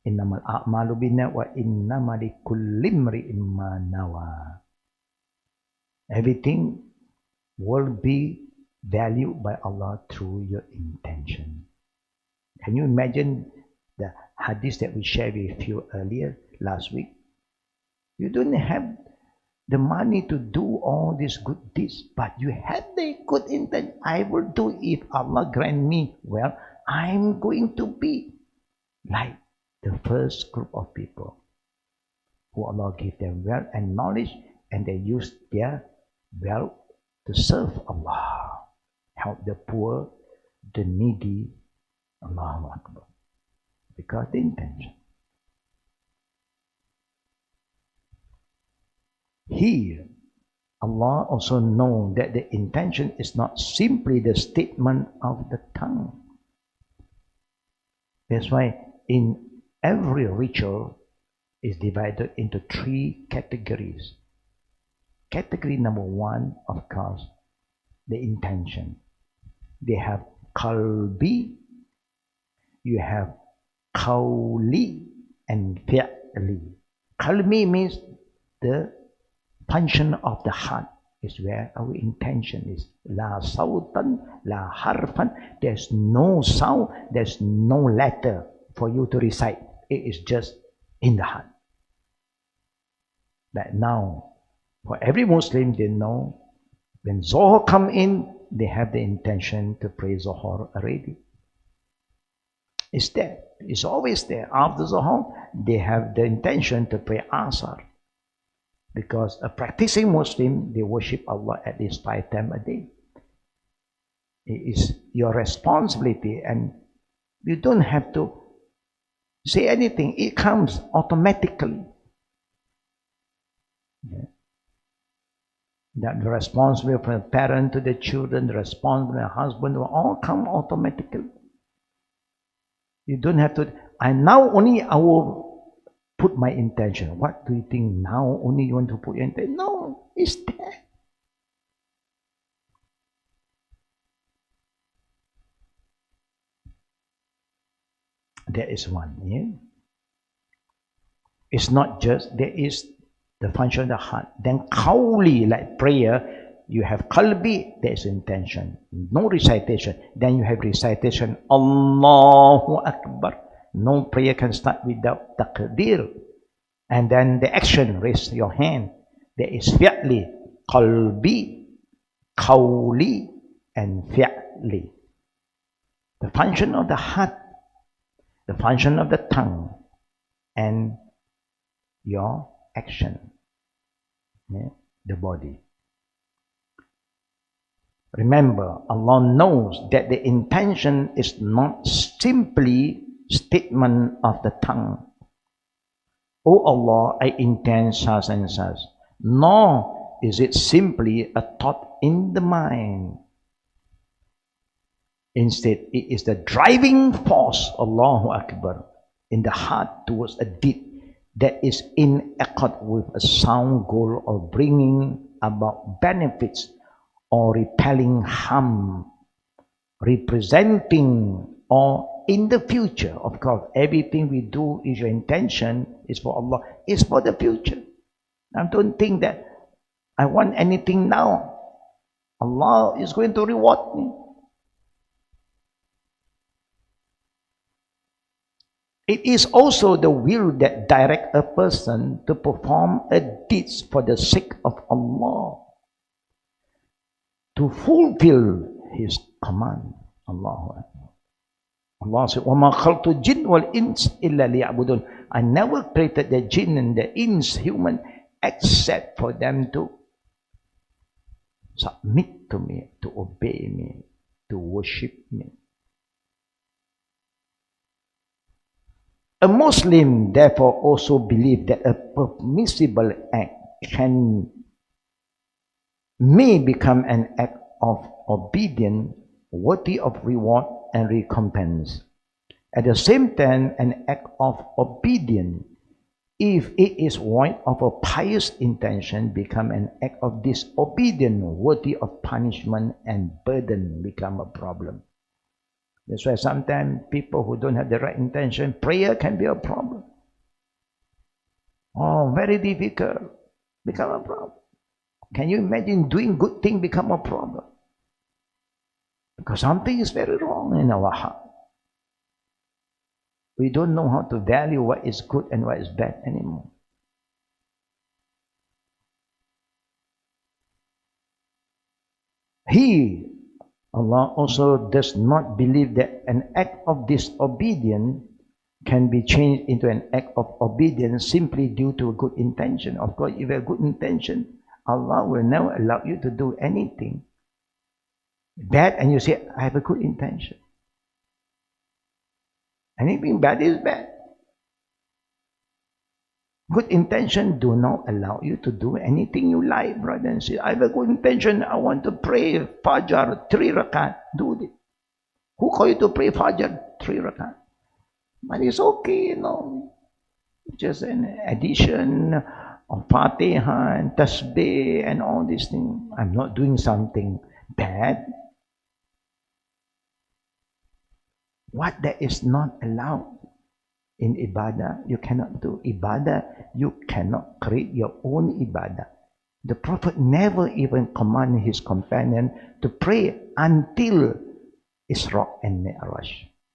Innamal a'malu binniyat wa innama likulli imri'in ma nawa. Everything will be valued by Allah through your intention. Can you imagine the hadith that we shared with you earlier last week? You don't have the money to do all these good deeds, but you have the good intent. I will do if Allah grant me. Well, I'm going to be like the first group of people who Allah gave them wealth and knowledge, and they use their wealth to serve Allah, help the poor, the needy. Allahu Akbar. Because the intention. Here, Allah also knows that the intention is not simply the statement of the tongue. That's why in every ritual is divided into 3 categories. Category number 1, of course, the intention. They have qalbi, you have qawli, and fi'li. Qalbi means the function of the heart is where our intention is. La sawtan, la harfan. There's no sound, there's no letter for you to recite. It is just in the heart. That now, for every Muslim, they know when Zohar come in, they have the intention to pray Zohar already. It's there. It's always there. After Zohar, they have the intention to pray Asar. Because a practicing Muslim, they worship Allah at least 5 times a day. It is your responsibility, and you don't have to say anything. It comes automatically. Yeah. That the responsibility from the parent to the children, the responsibility of the husband, will all come automatically. You don't have to. And now only I will put my intention. What do you think now? Only you want to put your intention? No, it's there. There is one. Yeah? It's not just, there is the function of the heart. Then qawli, like prayer, you have qalbi, there is intention. No recitation. Then you have recitation, Allahu Akbar. No prayer can start without takbir. And then the action, raise your hand. There is fi'li, qalbi, qawli, and fi'li. The function of the heart, the function of the tongue, and your action, yeah, the body. Remember, Allah knows that the intention is not simply statement of the tongue. Oh Allah, I intend such and such. Nor is it simply a thought in the mind. Instead, it is the driving force, Allahu Akbar, in the heart towards a deed that is in accord with a sound goal of bringing about benefits or repelling harm, representing or in the future. Of course, everything we do is your intention is for Allah, is for the future. Now don't think that I want anything now. Allah is going to reward me. It is also the will that directs a person to perform a deed for the sake of Allah, to fulfill His command. Allahu Akbar. Allah said, وَمَا خَلْقُ الْجِنَّ وَالْإِنسِ إِلَّا لِيَعْبُدُونَ. I never created the jinn and the ins, human, except for them to submit to me, to obey me, to worship me. A Muslim therefore also believes that a permissible act may become an act of obedience worthy of reward and recompense. At the same time, an act of obedience, if it is void of a pious intention, become an act of disobedience worthy of punishment, and burden become a problem. That's why sometimes people who don't have the right intention, prayer can be a problem. Oh, very difficult. Become a problem. Can you imagine doing good thing become a problem? Because something is very wrong in our heart. We don't know how to value what is good and what is bad anymore. Allah also does not believe that an act of disobedience can be changed into an act of obedience simply due to a good intention. Of course, if you have good intention, Allah will never allow you to do anything bad and you say, I have a good intention. Anything bad is bad. Good intention do not allow you to do anything you like, brother and sister. I have a good intention. I want to pray Fajr 3 rakat. Do it. Who call you to pray Fajr 3 rakat? But it's okay, just an addition of Fatiha and Tasbih and all these things. I'm not doing something bad. What that is not allowed in ibadah, you cannot do. Ibadah, you cannot create your own ibadah. The Prophet never even commanded his companion to pray until Isra and Mi'raj,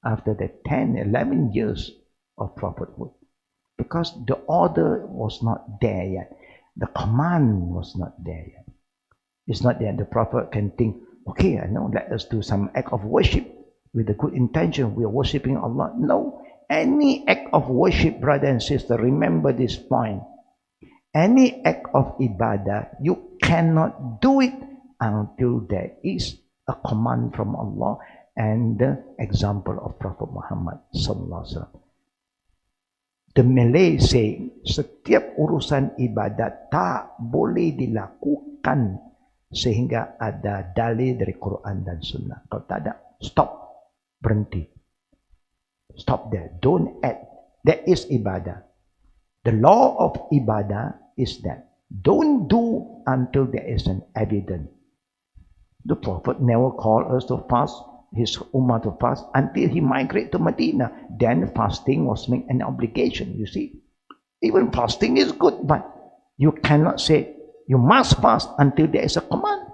after the 10, 11 years of prophethood. Because the order was not there yet. The command was not there yet. It's not that the Prophet can think, okay, I know, let us do some act of worship with a good intention. We are worshipping Allah. No. Any act of worship, brother and sister, remember this point. Any act of ibadah, you cannot do it until there is a command from Allah and the example of Prophet Muhammad sallallahu alaihi wasallam. The Malay saying, setiap urusan ibadat tak boleh dilakukan sehingga ada dalil dari Quran dan Sunnah. Kalau tak ada, stop, berhenti. Stop there. Don't add. That is ibadah. The law of ibadah is that don't do until there is an evidence. The Prophet never called us to fast, his ummah to fast, until he migrated to Medina. Then fasting was made an obligation, you see. Even fasting is good, but you cannot say you must fast until there is a command.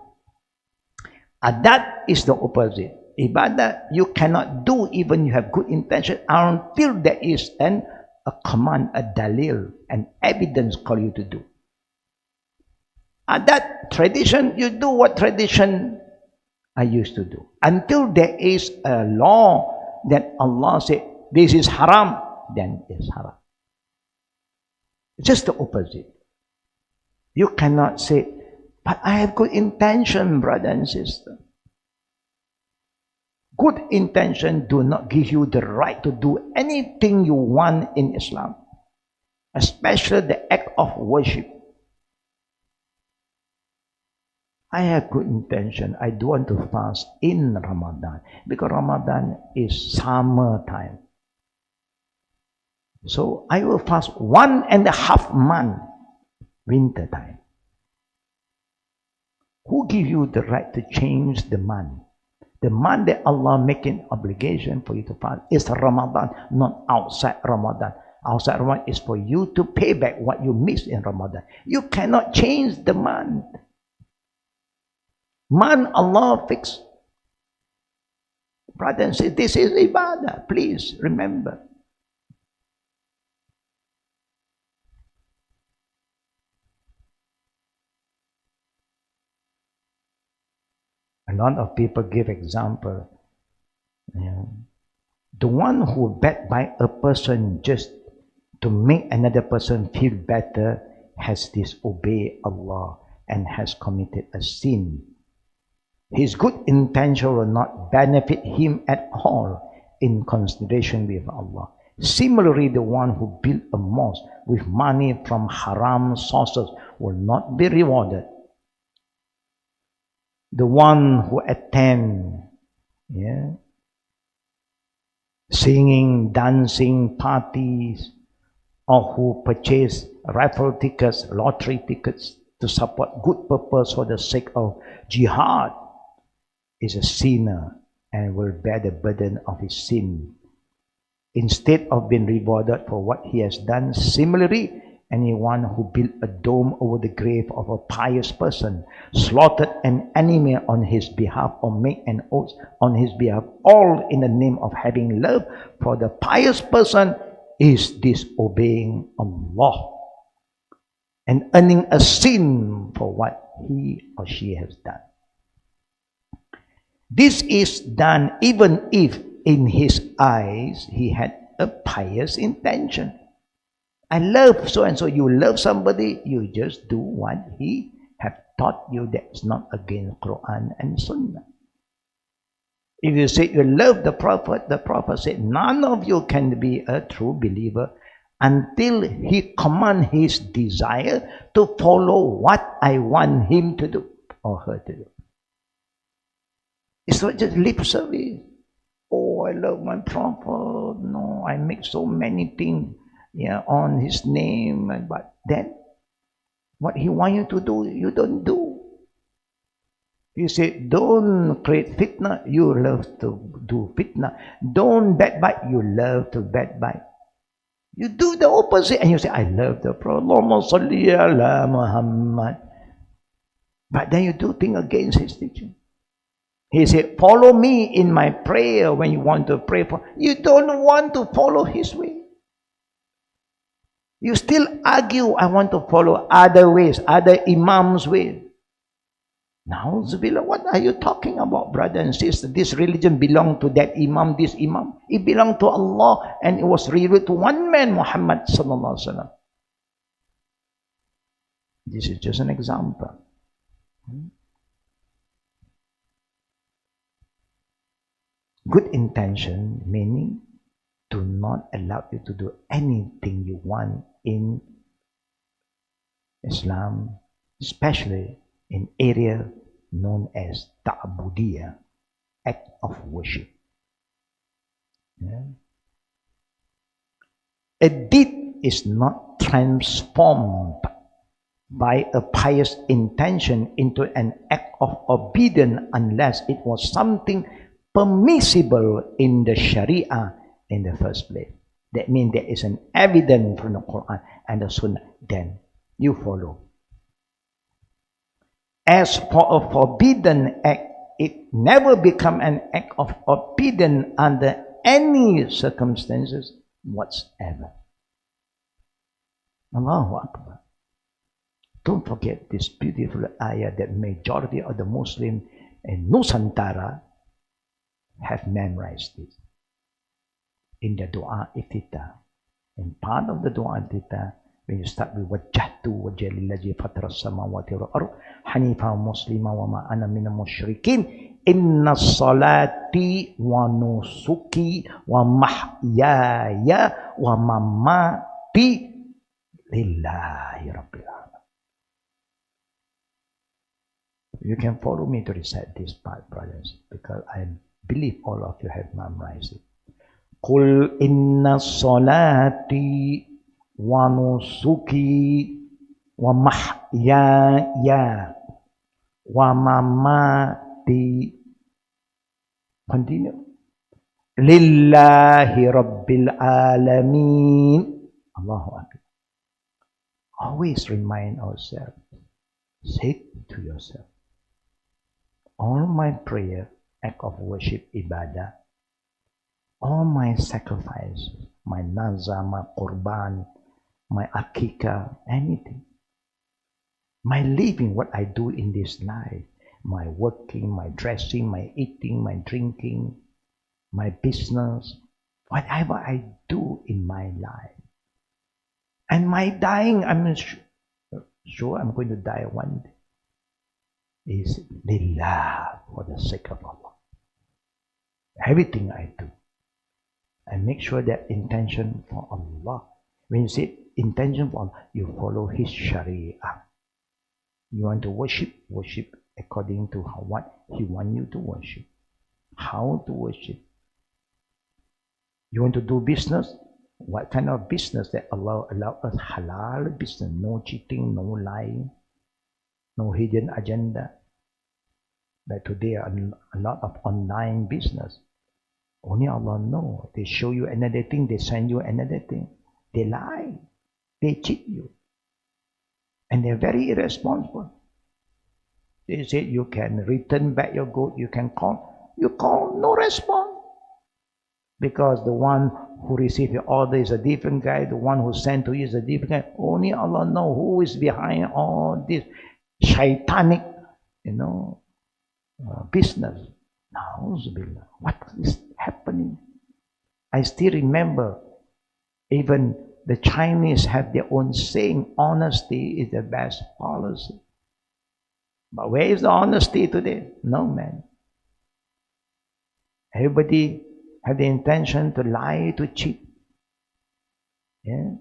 That is the opposite. Ibadah, you cannot do even you have good intention until there is a command, a dalil, an evidence call you to do. That tradition, you do what tradition I used to do. Until there is a law that Allah said, this is haram, then it's haram. Just the opposite. You cannot say, but I have good intention, brother and sister. Good intention do not give you the right to do anything you want in Islam, especially the act of worship. I have good intention. I do want to fast in Ramadan because Ramadan is summer time. So I will fast 1.5 months, winter time. Who give you the right to change the month? The month that Allah make an obligation for you to fast is Ramadan, not outside Ramadan. Outside Ramadan is for you to pay back what you missed in Ramadan. You cannot change the month. Month Allah fixed. Brother and sister, this is ibadah. Please remember. A lot of people give example. The one who backbite a person just to make another person feel better has disobeyed Allah and has committed a sin. His good intention will not benefit him at all in consideration with Allah. Similarly, the one who built a mosque with money from haram sources will not be rewarded. The one who attend singing, dancing parties, or who purchase raffle tickets, lottery tickets to support good purpose for the sake of jihad is a sinner and will bear the burden of his sin instead of being rewarded for what he has done. Similarly, Anyone who built a dome over the grave of a pious person, slaughtered an animal on his behalf, or made an oath on his behalf, all in the name of having love for the pious person, is disobeying Allah and earning a sin for what he or she has done. This is done even if in his eyes he had a pious intention. I love so and so. You love somebody, you just do what he have taught you. That's not against Quran and Sunnah. If you say you love the Prophet said, none of you can be a true believer until he command his desire to follow what I want him to do or her to do. It's not just lip service. Oh, I love my Prophet. No, I make so many things on his name. But then, what he wants you to do, you don't do. You say, don't create fitna, you love to do fitna. Don't backbite, you love to backbite. You do the opposite and you say, I love the Prophet. Allahumma salli ala Muhammad. But then you do things against his teaching. He said, follow me in my prayer when you want to pray for. You don't want to follow his way. You still argue, I want to follow other ways, other imams' ways. Now, what are you talking about, brother and sister? This religion belonged to that imam, this imam. It belonged to Allah and it was revealed to one man, Muhammad sallallahu alaihi wasallam. This is just an example. Good intention, meaning do not allow you to do anything you want in Islam, especially in area known as ta'budiyah, act of worship. A deed is not transformed by a pious intention into an act of obedience unless it was something permissible in the Sharia in the first place. That means there is an evidence from the Quran and the Sunnah, then you follow. As for a forbidden act, it never becomes an act of obedience under any circumstances whatsoever. Allahu Akbar. Don't forget this beautiful ayah that majority of the Muslims in Nusantara have memorized this. In the dua iftitah. And part of the dua iftitah, when you start with wajjahtu wajha lillazi fatara samawati wal ardh hanifan muslima wa ma ana minal musyrikin inna salati wa nusuki wa mahyaya wa mamati lillahi rabbil alamin. You can follow me to recite this part, brothers, because I believe all of you have memorized it. Qul inna salati wa nusuki wa mahyaya wa mamati, continue, lillahi rabbil alamin. Allahu Akbar. Always remind ourselves, say to yourself, all my prayer, act of worship, ibadah, all my sacrifices, my nazar, my qurban, my akikah, anything, my living, what I do in this life, my working, my dressing, my eating, my drinking, my business, whatever I do in my life, and my dying, I'm sure I'm going to die one day, is lillah, for the sake of Allah. Everything I do, I make sure that intention for Allah. When you say intention for Allah, you follow His Sharia. You want to worship, worship according to what He wants you to worship. How to worship. You want to do business? What kind of business that Allah allow us? Halal business, no cheating, no lying, no hidden agenda. But today a lot of online business. Only Allah knows. They show you another thing, they send you another thing. They lie, they cheat you. And they're very irresponsible. They said you can return back your goat, you can call. You call, no response. Because the one who received your order is a different guy, the one who sent to you is a different guy. Only Allah knows who is behind all this shaitanic, business. Na'uzubillah. What is happening? I still remember, even the Chinese have their own saying, honesty is the best policy. But where is the honesty today? No, man. Everybody have the intention to lie, to cheat. Yeah?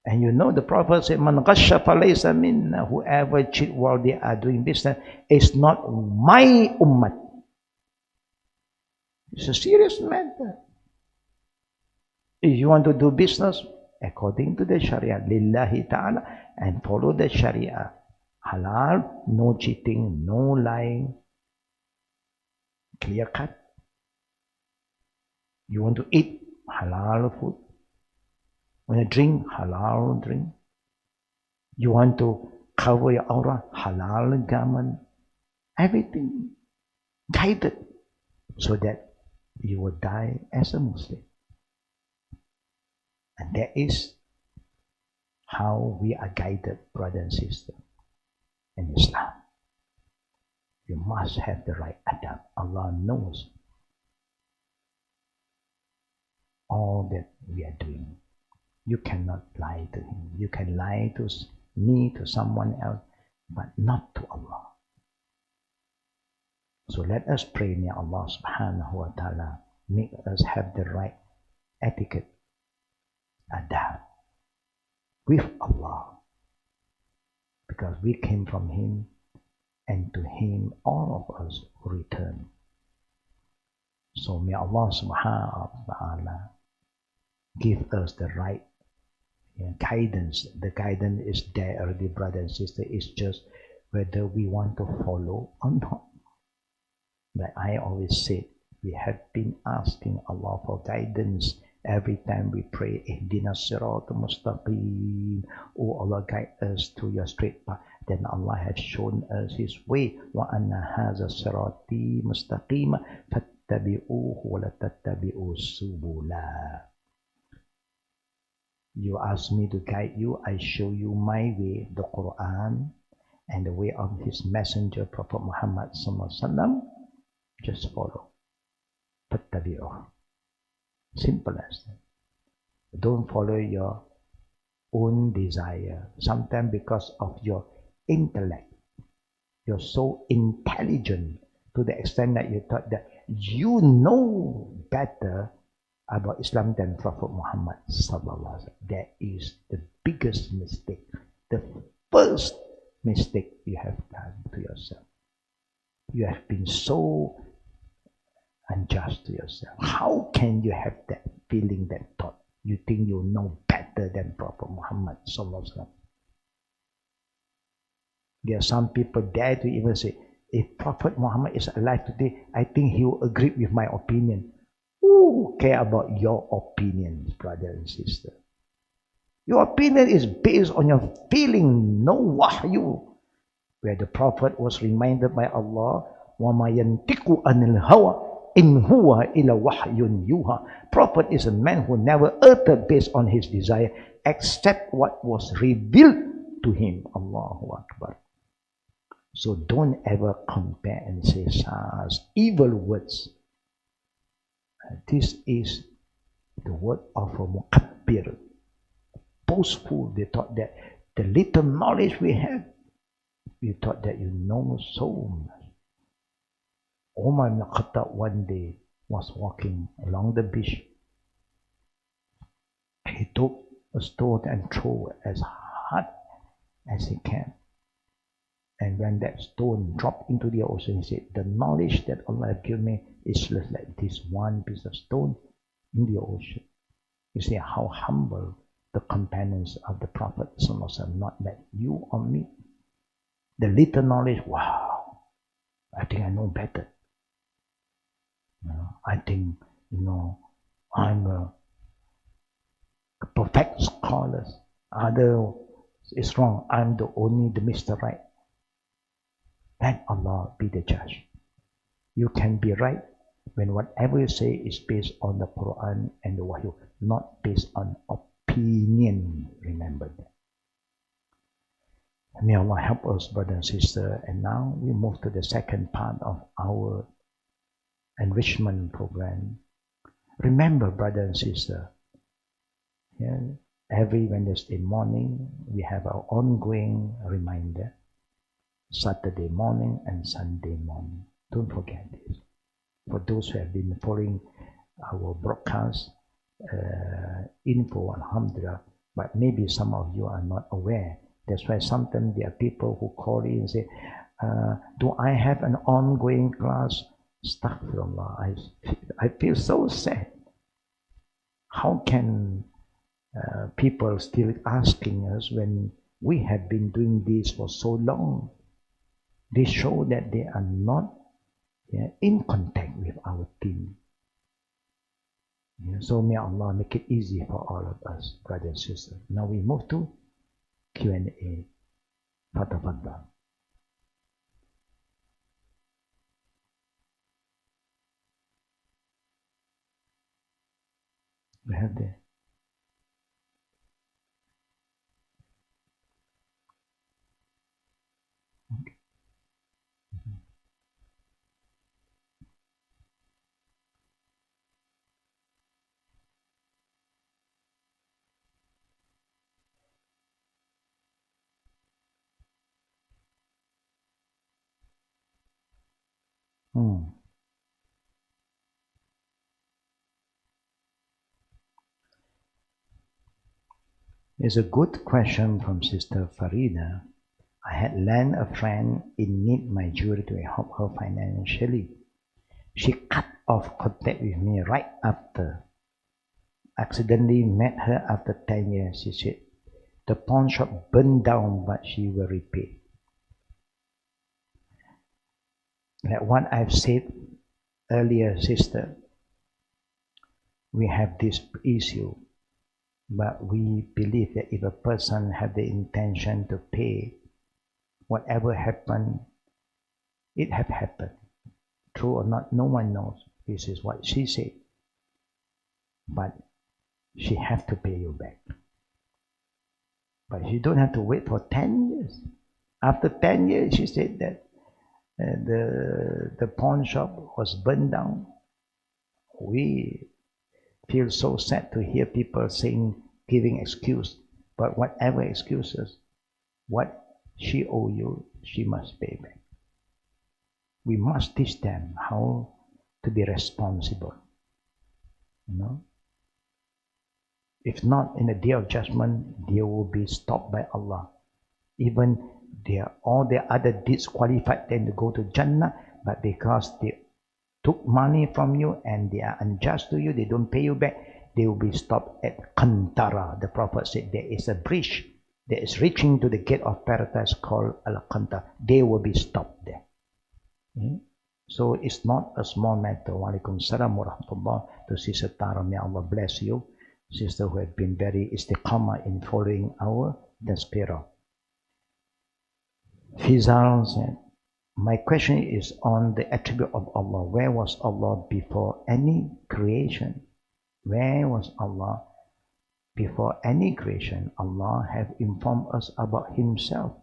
And the Prophet said, Man ghasha falaysa minna, whoever cheat while they are doing business is not my ummah. It's a serious matter. If you want to do business according to the Sharia, lillahi ta'ala, and follow the Sharia, halal, no cheating, no lying, clear cut. You want to eat halal food. Want to drink halal drink. You want to cover your aura, halal garment. Everything guided so that you will die as a Muslim. And that is how we are guided, brother and sister, in Islam. You must have the right adab. Allah knows all that we are doing. You cannot lie to Him. You can lie to me, to someone else, but not to Allah. So let us pray, may Allah subhanahu wa ta'ala make us have the right etiquette, adab, with Allah. Because we came from Him, and to Him all of us return. So may Allah subhanahu wa ta'ala give us the right guidance. The guidance is there already, brother and sister. It's just whether we want to follow or not. Like I always said, we have been asking Allah for guidance every time we pray. Ihdina siratal mustaqim. Oh Allah, guide us to your straight path. Then Allah has shown us His way. Wa anna hadha sirati mustaqima fattabi'uhu wa la tattabi'u subula. You ask me to guide you, I show you my way, the Quran, and the way of His messenger, Prophet Muhammad sallallahu alaihi wasallam. Just follow. Fattabi'uh. Simple as that. Don't follow your own desire. Sometimes because of your intellect, you're so intelligent to the extent that you thought that you know better about Islam than Prophet Muhammad sallallahu alaihi wasallam. That is the biggest mistake, the first mistake you have done to yourself. You have been so unjust to yourself. How can you have that feeling, that thought? You think you know better than Prophet Muhammad sallallahu alaihi wasallam. There are some people dare to even say, if Prophet Muhammad is alive today, I think he will agree with my opinion. Who care about your opinions, brother and sister? Your opinion is based on your feeling, no wahyu. Where the Prophet was reminded by Allah, وَمَا يَنْتِقُ عَنِ الْهَوَىٰ إِنْ هُوَ إِلَّا وَحْيٌ يُوحَىٰ. Prophet is a man who never uttered based on his desire, except what was revealed to him. Allahu Akbar. So don't ever compare and say such evil words. This is the word of a mukabbir, boastful. They thought that the little knowledge we have, you thought that you know so much. Umar ibn Khattab one day was walking along the beach. He took a stone and threw it as hard as he can. And when that stone dropped into the ocean, he said, the knowledge that Allah has given me is just like this one piece of stone in the ocean. You see how humble the companions of the Prophet ﷺ, not like you or me. The little knowledge, wow, I think I know better. I think, I'm a perfect scholar. Other It's wrong. I'm the only the Mr. Right. Let Allah be the judge. You can be right when whatever you say is based on the Quran and the Wahyu, not based on opinion. Remember that. May Allah help us, brother and sister. And now we move to the second part of our enrichment program. Remember, brother and sister, yeah, every Wednesday morning we have our ongoing reminder, Saturday morning and Sunday morning. Don't forget this. For those who have been following our broadcast, info, alhamdulillah, but maybe some of you are not aware. That's why sometimes there are people who call in and say, do I have an ongoing class? Astaghfirullah, I feel so sad. How can people still asking us when we have been doing this for so long? They show that they are not in contact with our team. So may Allah make it easy for all of us, brothers and sisters. Now we move to Q&A. Fatafaddal. We have there. Okay. It's a good question from Sister Farida. I had lent a friend in need my jewelry to help her financially. She cut off contact with me right after. Accidentally met her after 10 years. She said, the pawn shop burned down, but she will repay. Like what I've said earlier, sister, we have this issue, but we believe that if a person have the intention to pay, whatever happened, it have happened. True or not, no one knows. This is what she said. But she have to pay you back. But you don't have to wait for 10 years. After 10 years, she said that the pawn shop was burned down. We feel so sad to hear people saying, giving excuse. But whatever excuses, what she owe you, she must pay back. We must teach them how to be responsible. You know? If not, in the day of judgment, they will be stopped by Allah. Even all their other deeds qualified them to go to Jannah, but because they took money from you and they are unjust to you, they don't pay you back, they will be stopped at Kantara. The Prophet said there is a bridge that is reaching to the gate of paradise called Al-Kantara. They will be stopped there. So it's not a small matter. Wa alaikum salam wa rahmatullah to Sister Tara. May Allah bless you, sister who have been very istiqamah in following our Despero. Fizal said, my question is on the attribute of Allah. Where was Allah before any creation? Where was Allah before any creation? Allah have informed us about Himself,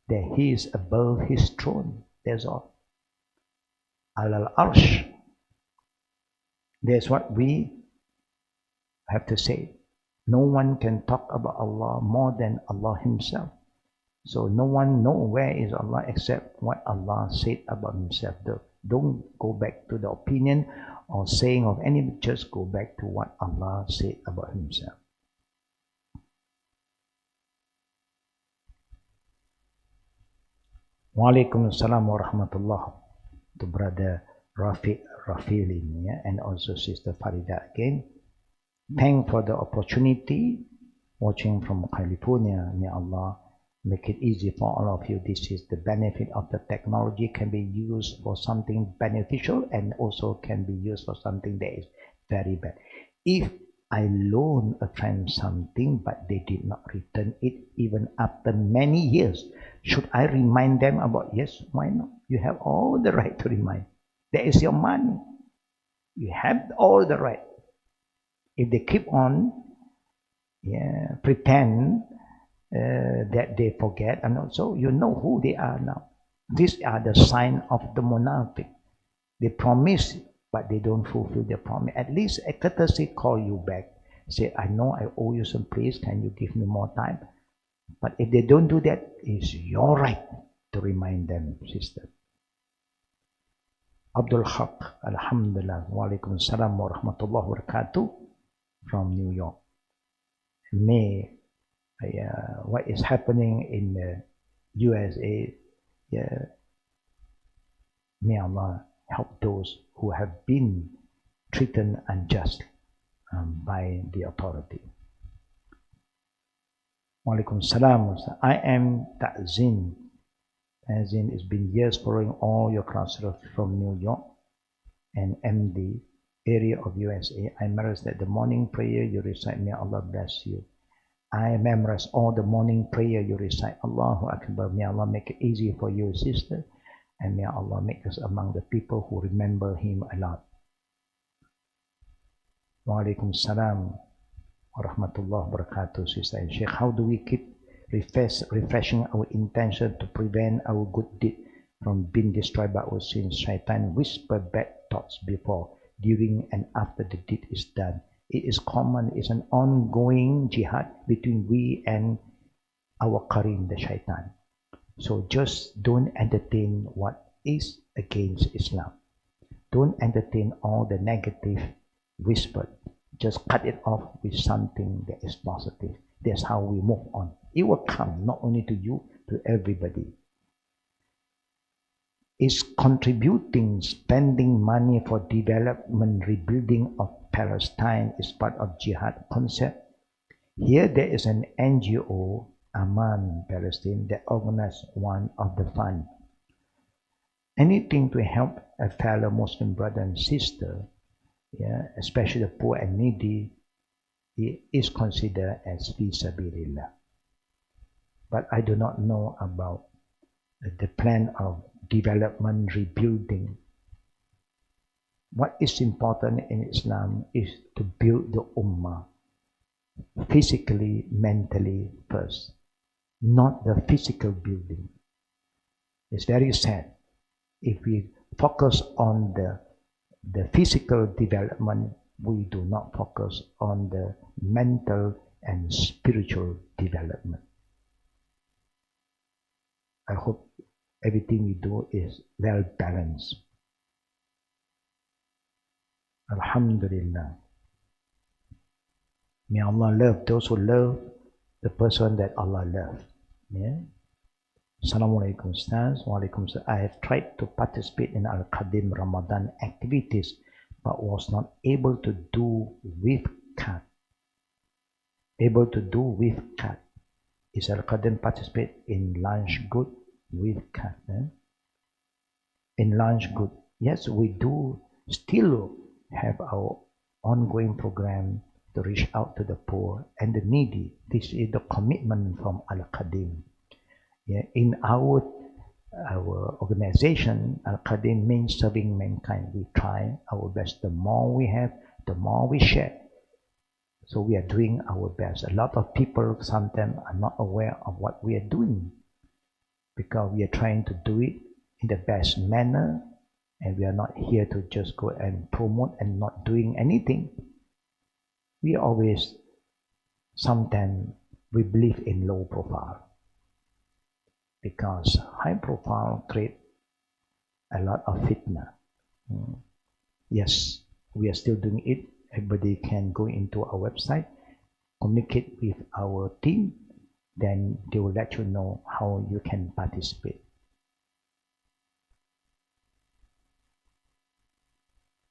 that He is above His throne. That's all. Alal Arsh. That's what we have to say. No one can talk about Allah more than Allah Himself. So no one knows where is Allah except what Allah said about Himself. Don't go back to the opinion or saying of any, just go back to what Allah said about Himself. Wa alaikum salam wa rahmatullah to brother Rafilin, and also Sister Farida again. Thank for the opportunity watching from California. May Allah make it easy for all of you. This is the benefit of the technology, can be used for something beneficial and also can be used for something that is very bad. If I loaned a friend something, but they did not return it even after many years. Should I remind them about? Yes, why not? You have all the right to remind. That is your money. You have all the right. If they keep on pretend that they forget, and also you know who they are now. These are the sign of the munafiq. They promise, but they don't fulfill their promise. At least a courtesy call you back. Say, I know I owe you some place. Can you give me more time? But if they don't do that, it's your right to remind them, sister. Abdul Haq, Alhamdulillah, wa alaikum salam wa rahmatullahi wa barakatuh from New York. May what is happening in the USA, may Allah help those who have been treated unjustly by the authority. Walaikum salam. I am Ta'zin. Ta'zin, it's been years following all your classes from New York and MD area of USA. I memorize that the morning prayer you recite, may Allah bless you. I memorize all the morning prayer you recite. Allahu Akbar. May Allah make it easy for you, sister. And may Allah make us among the people who remember Him a lot. Wa alaikum salam wa rahmatullahi wa barakatuh, sister and Sheikh. How do we keep refreshing our intention to prevent our good deed from being destroyed by our sins? Shaitan whisper bad thoughts before, during, and after the deed is done. It is common, it's an ongoing jihad between we and our Karim, the Shaitan. So just don't entertain what is against Islam. Don't entertain all the negative whisper. Just cut it off with something that is positive. That's how we move on. It will come not only to you, to everybody. Is contributing, spending money for development, rebuilding of Palestine is part of jihad concept. Here there is an NGO, Aman Palestine, that organized one of the fund. Anything to help a fellow Muslim brother and sister, especially the poor and needy, is considered as fi sabilillah. But I do not know about the plan of development, rebuilding. What is important in Islam is to build the ummah physically, mentally first, not the physical building. It's very sad if we focus on the physical development, we do not focus on the mental and spiritual development. I hope everything we do is well balanced. Alhamdulillah. May Allah love those who love the person that Allah loves. Assalamualaikum Ustaz. Walaikum salam. I have tried to participate in Al-Qadim Ramadan activities but was not able to do with card. Is Al-Qadim participate in lunch good with card? In lunch good, yes, we do still have our ongoing program to reach out to the poor and the needy. This is the commitment from Al-Qadim. In our organization, Al-Qadim means serving mankind. We try our best. The more we have, the more we share. So we are doing our best. A lot of people sometimes are not aware of what we are doing because we are trying to do it in the best manner, and we are not here to just go and promote and not doing anything. We always, sometimes we believe in low profile because high profile create a lot of fitna. Yes, we are still doing it. Everybody can go into our website, communicate with our team, then they will let you know how you can participate.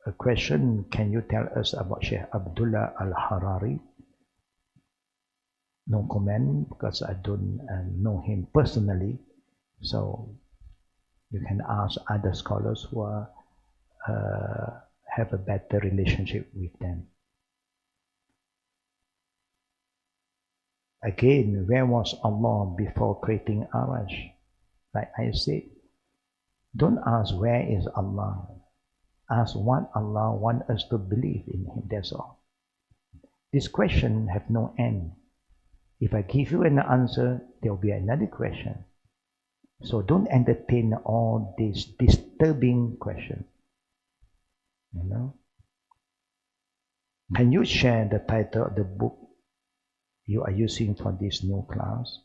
A question, can you tell us about Sheikh Abdullah Al-Harari? No comment because I don't know him personally. So you can ask other scholars who are, have a better relationship with them. Again, where was Allah before creating Arash? Like I said, don't ask where is Allah. Ask what Allah wants us to believe in Him, that's all. This question have no end. If I give you an answer, there will be another question. So don't entertain all these disturbing questions. You know? Can you share the title of the book you are using for this new class?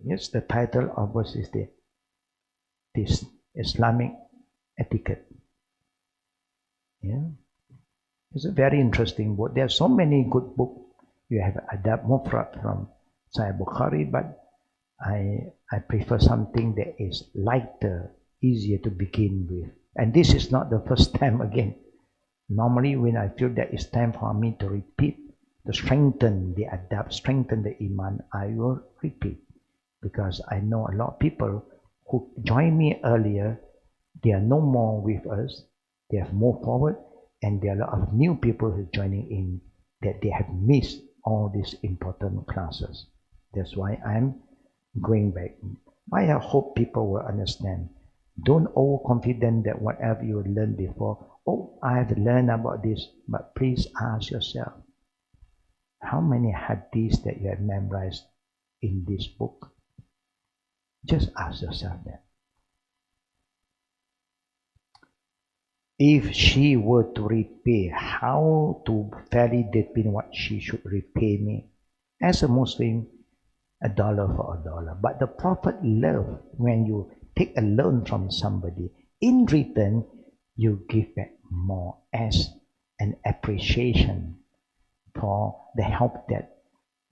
Yes, the title of us is this Islamic Etiquette. Yeah, it's a very interesting book. There are so many good books. You have Adab Mufrad from Sahih Bukhari, but I prefer something that is lighter, easier to begin with. And this is not the first time again. Normally, when I feel that it's time for me to repeat, to strengthen the adab, strengthen the iman, I will repeat. Because I know a lot of people who joined me earlier, they are no more with us, they have moved forward, and there are a lot of new people who are joining in that they have missed all these important classes. That's why I'm going back. I hope people will understand. Don't overconfident that whatever you learned before, oh, I have learned about this, but please ask yourself, how many hadiths that you have memorized in this book? Just ask yourself that. If she were to repay, how to fairly determine what she should repay me? As a Muslim, $1 for $1. But the Prophet loved when you take a loan from somebody, in return, you give back more as an appreciation for the help that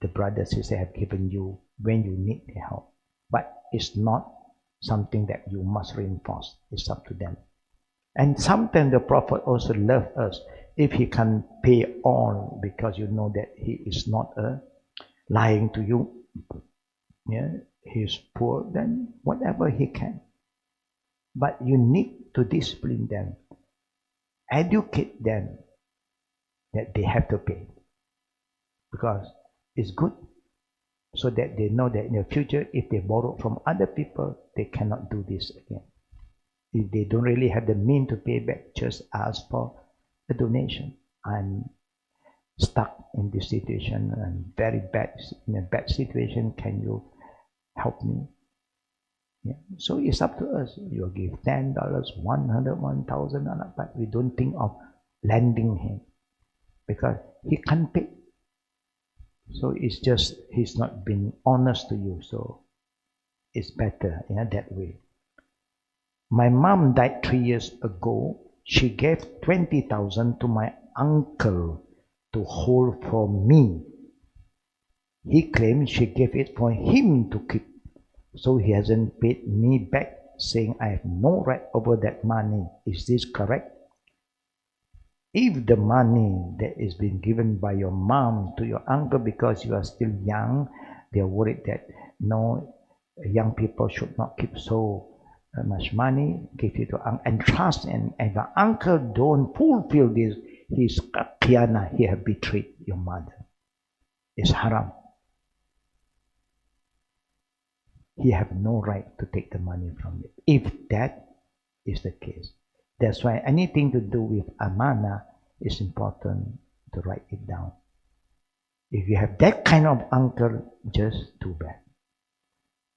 the brothers and sisters have given you when you need the help. But it's not something that you must reinforce. It's up to them. And sometimes the Prophet also loves us if he can pay all, because you know that he is not lying to you. Yeah, he's poor, then whatever he can. But you need to discipline them, educate them that they have to pay, because it's good, so that they know that in the future, if they borrow from other people, they cannot do this again. If they don't really have the means to pay back, just ask for a donation. I'm stuck in this situation, I'm very bad, in a bad situation, can you help me? Yeah. So it's up to us. You give $10, $100, $1,000, but we don't think of lending him, because he can't pay. So it's just he's not being honest to you. So it's better in that way. My mom died 3 years ago. She gave 20,000 to my uncle to hold for me. He claimed she gave it for him to keep. So he hasn't paid me back, saying I have no right over that money. Is this correct? If the money that is being given by your mom to your uncle because you are still young, they are worried that no, young people should not keep so much money, give it to uncle and trust, and the uncle don't fulfill this, his qiyana, he have betrayed your mother. It's haram. He have no right to take the money from you, if that is the case. That's why anything to do with amana is important to write it down. If you have that kind of uncle, just too bad.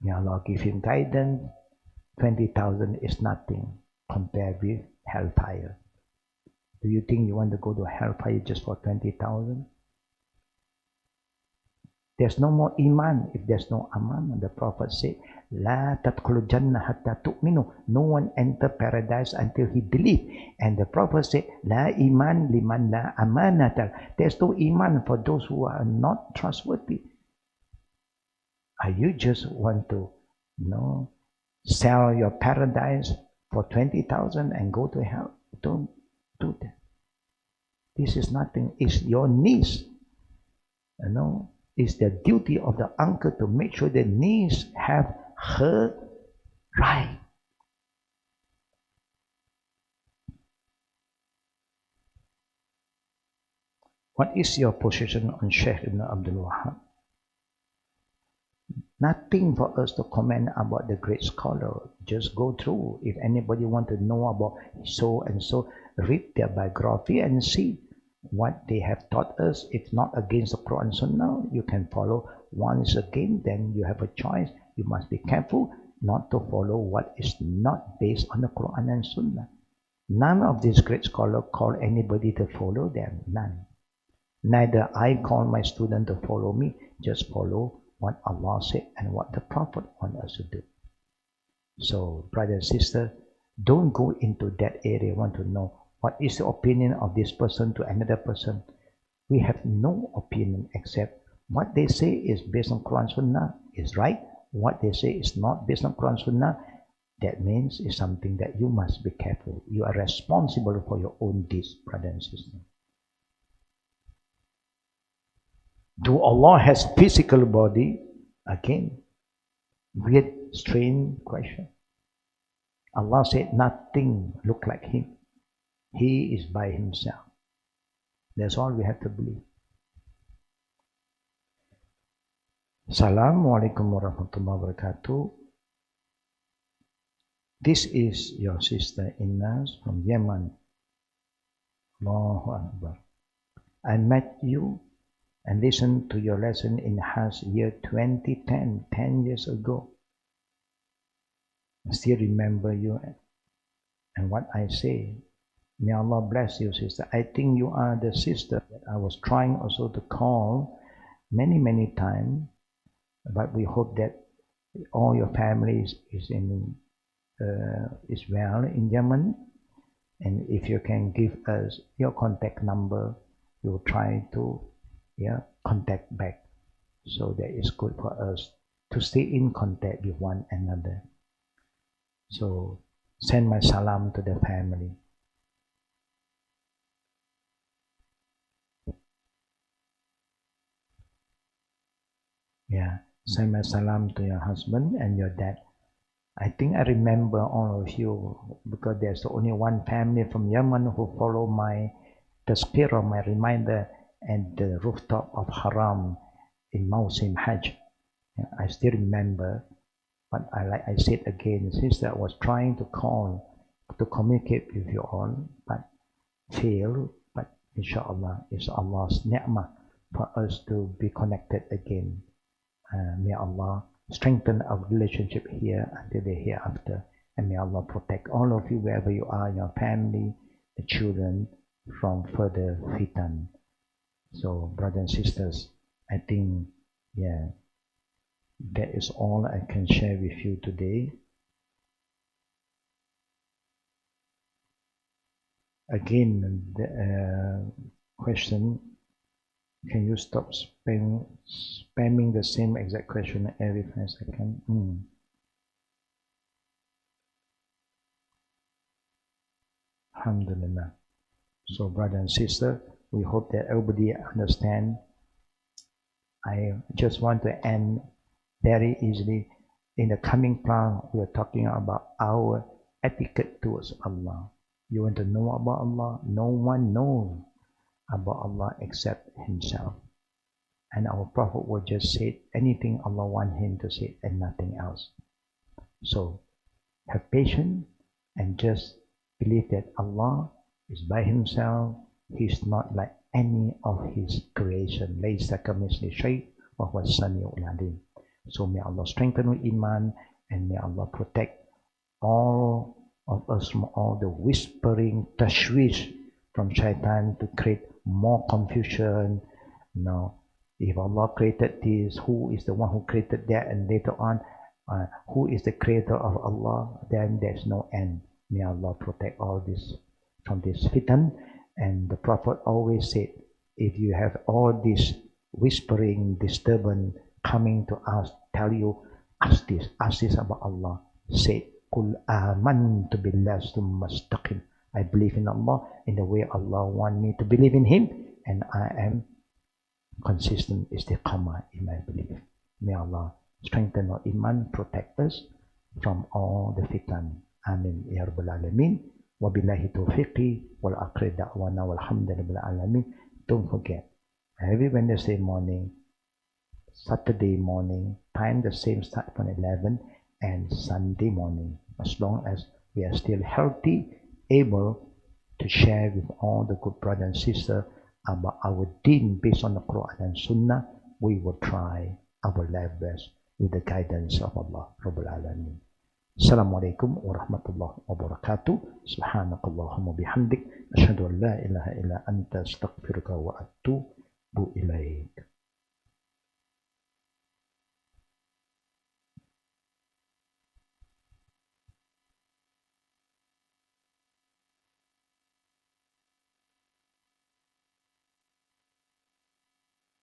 May Allah give him guidance. 20,000 is nothing compared with hellfire. Do you think you want to go to hellfire just for 20,000? There's no more iman if there's no aman. The Prophet said, La tadkhulul jannah hatta tu'minu. No one enter paradise until he believe. And the Prophet said, La iman liman la amanata. There's no iman for those who are not trustworthy. Are you just want to, sell your paradise for 20,000 and go to hell? Don't do that. This is nothing. It's your niece. It's the duty of the uncle to make sure the niece have her right. What is your position on Sheikh Ibn Abdul Wahab? Nothing for us to comment about the great scholar. Just go through. If anybody want to know about so and so, read their biography and see what they have taught us. If not against the Quran and Sunnah, you can follow. Once again, then you have a choice. You must be careful not to follow what is not based on the Quran and Sunnah. None of these great scholars call anybody to follow them. None. Neither I call my student to follow me. Just follow what Allah said and what the Prophet wants us to do. So, brother and sister, don't go into that area. Want to know what is the opinion of this person to another person. We have no opinion except what they say is based on Quran Sunnah is right. What they say is not based on Quran Sunnah. That means it's something that you must be careful. You are responsible for your own deeds, brother and sister. Do Allah has physical body? Again, weird, strange question. Allah said nothing look like Him. He is by Himself. That's all we have to believe. Assalamualaikum warahmatullahi wabarakatuh. This is your sister Inas from Yemen. Allahu Akbar. I met you and listened to your lesson in Hajj year 2010, 10 years ago. I still remember you and what I say. May Allah bless you, sister. I think you are the sister that I was trying also to call many times, but we hope that all your families is well in Yemen, and if you can give us your contact number, we will try to contact back, so that it's good for us to stay in contact with one another. So send my salam to the family. Send my salam to your husband and your dad. I think I remember all of you because there's only one family from Yemen who follow my tazkirah, my reminder at the rooftop of Haram in Mausim Hajj. I still remember, but like I said again, sister, I was trying to call to communicate with you all, but failed. But inshallah, it's Allah's ni'mah for us to be connected again. May Allah strengthen our relationship here until the hereafter, and may Allah protect all of you wherever you are, your family, the children, from further fitan. So, brothers and sisters, I think, that is all I can share with you today. Again, the question, can you stop spamming the same exact question every 5 seconds? Alhamdulillah. So, brother and sister, we hope that everybody understand. I just want to end very easily. In the coming plan, we are talking about our etiquette towards Allah. You want to know about Allah? No one knows about Allah except Himself. And our Prophet will just say anything Allah wants him to say and nothing else. So have patience and just believe that Allah is by Himself. He's not like any of His creation. Laysa kamithlihi shay'un wa huwa as-sami'ul 'alim. So may Allah strengthen our iman, and may Allah protect all of us from all the whispering tashwish from shaitan to create more confusion. If Allah created this, who is the one who created that? And later on, who is the creator of Allah? Then there's no end. May Allah protect all this from this fitan. And the Prophet always said, if you have all this whispering disturbance coming to us, tell you, ask this about Allah. Say, Qul amantu billahi thumma istaqim. I believe in Allah in the way Allah wants me to believe in Him, and I am consistent istiqamah in my belief. May Allah strengthen our iman, protect us from all the fitan. Amin ya rabbal alamin. Wabillahi tawfiqi wal akhir da'wana walhamdulillahi alamin. Don't forget, every Wednesday morning, Saturday morning, time the same start from 11, and Sunday morning, as long as we are still healthy, able to share with all the good brothers and sisters about our deen based on the Quran and Sunnah, we will try our level best with the guidance of Allah Rabbul Alameen. Assalamualaikum warahmatullahi wabarakatuh. Subhanakallahumma bihamdik. Asyhadu an la ilaha illa anta astaghfiruka wa atubu ilaik.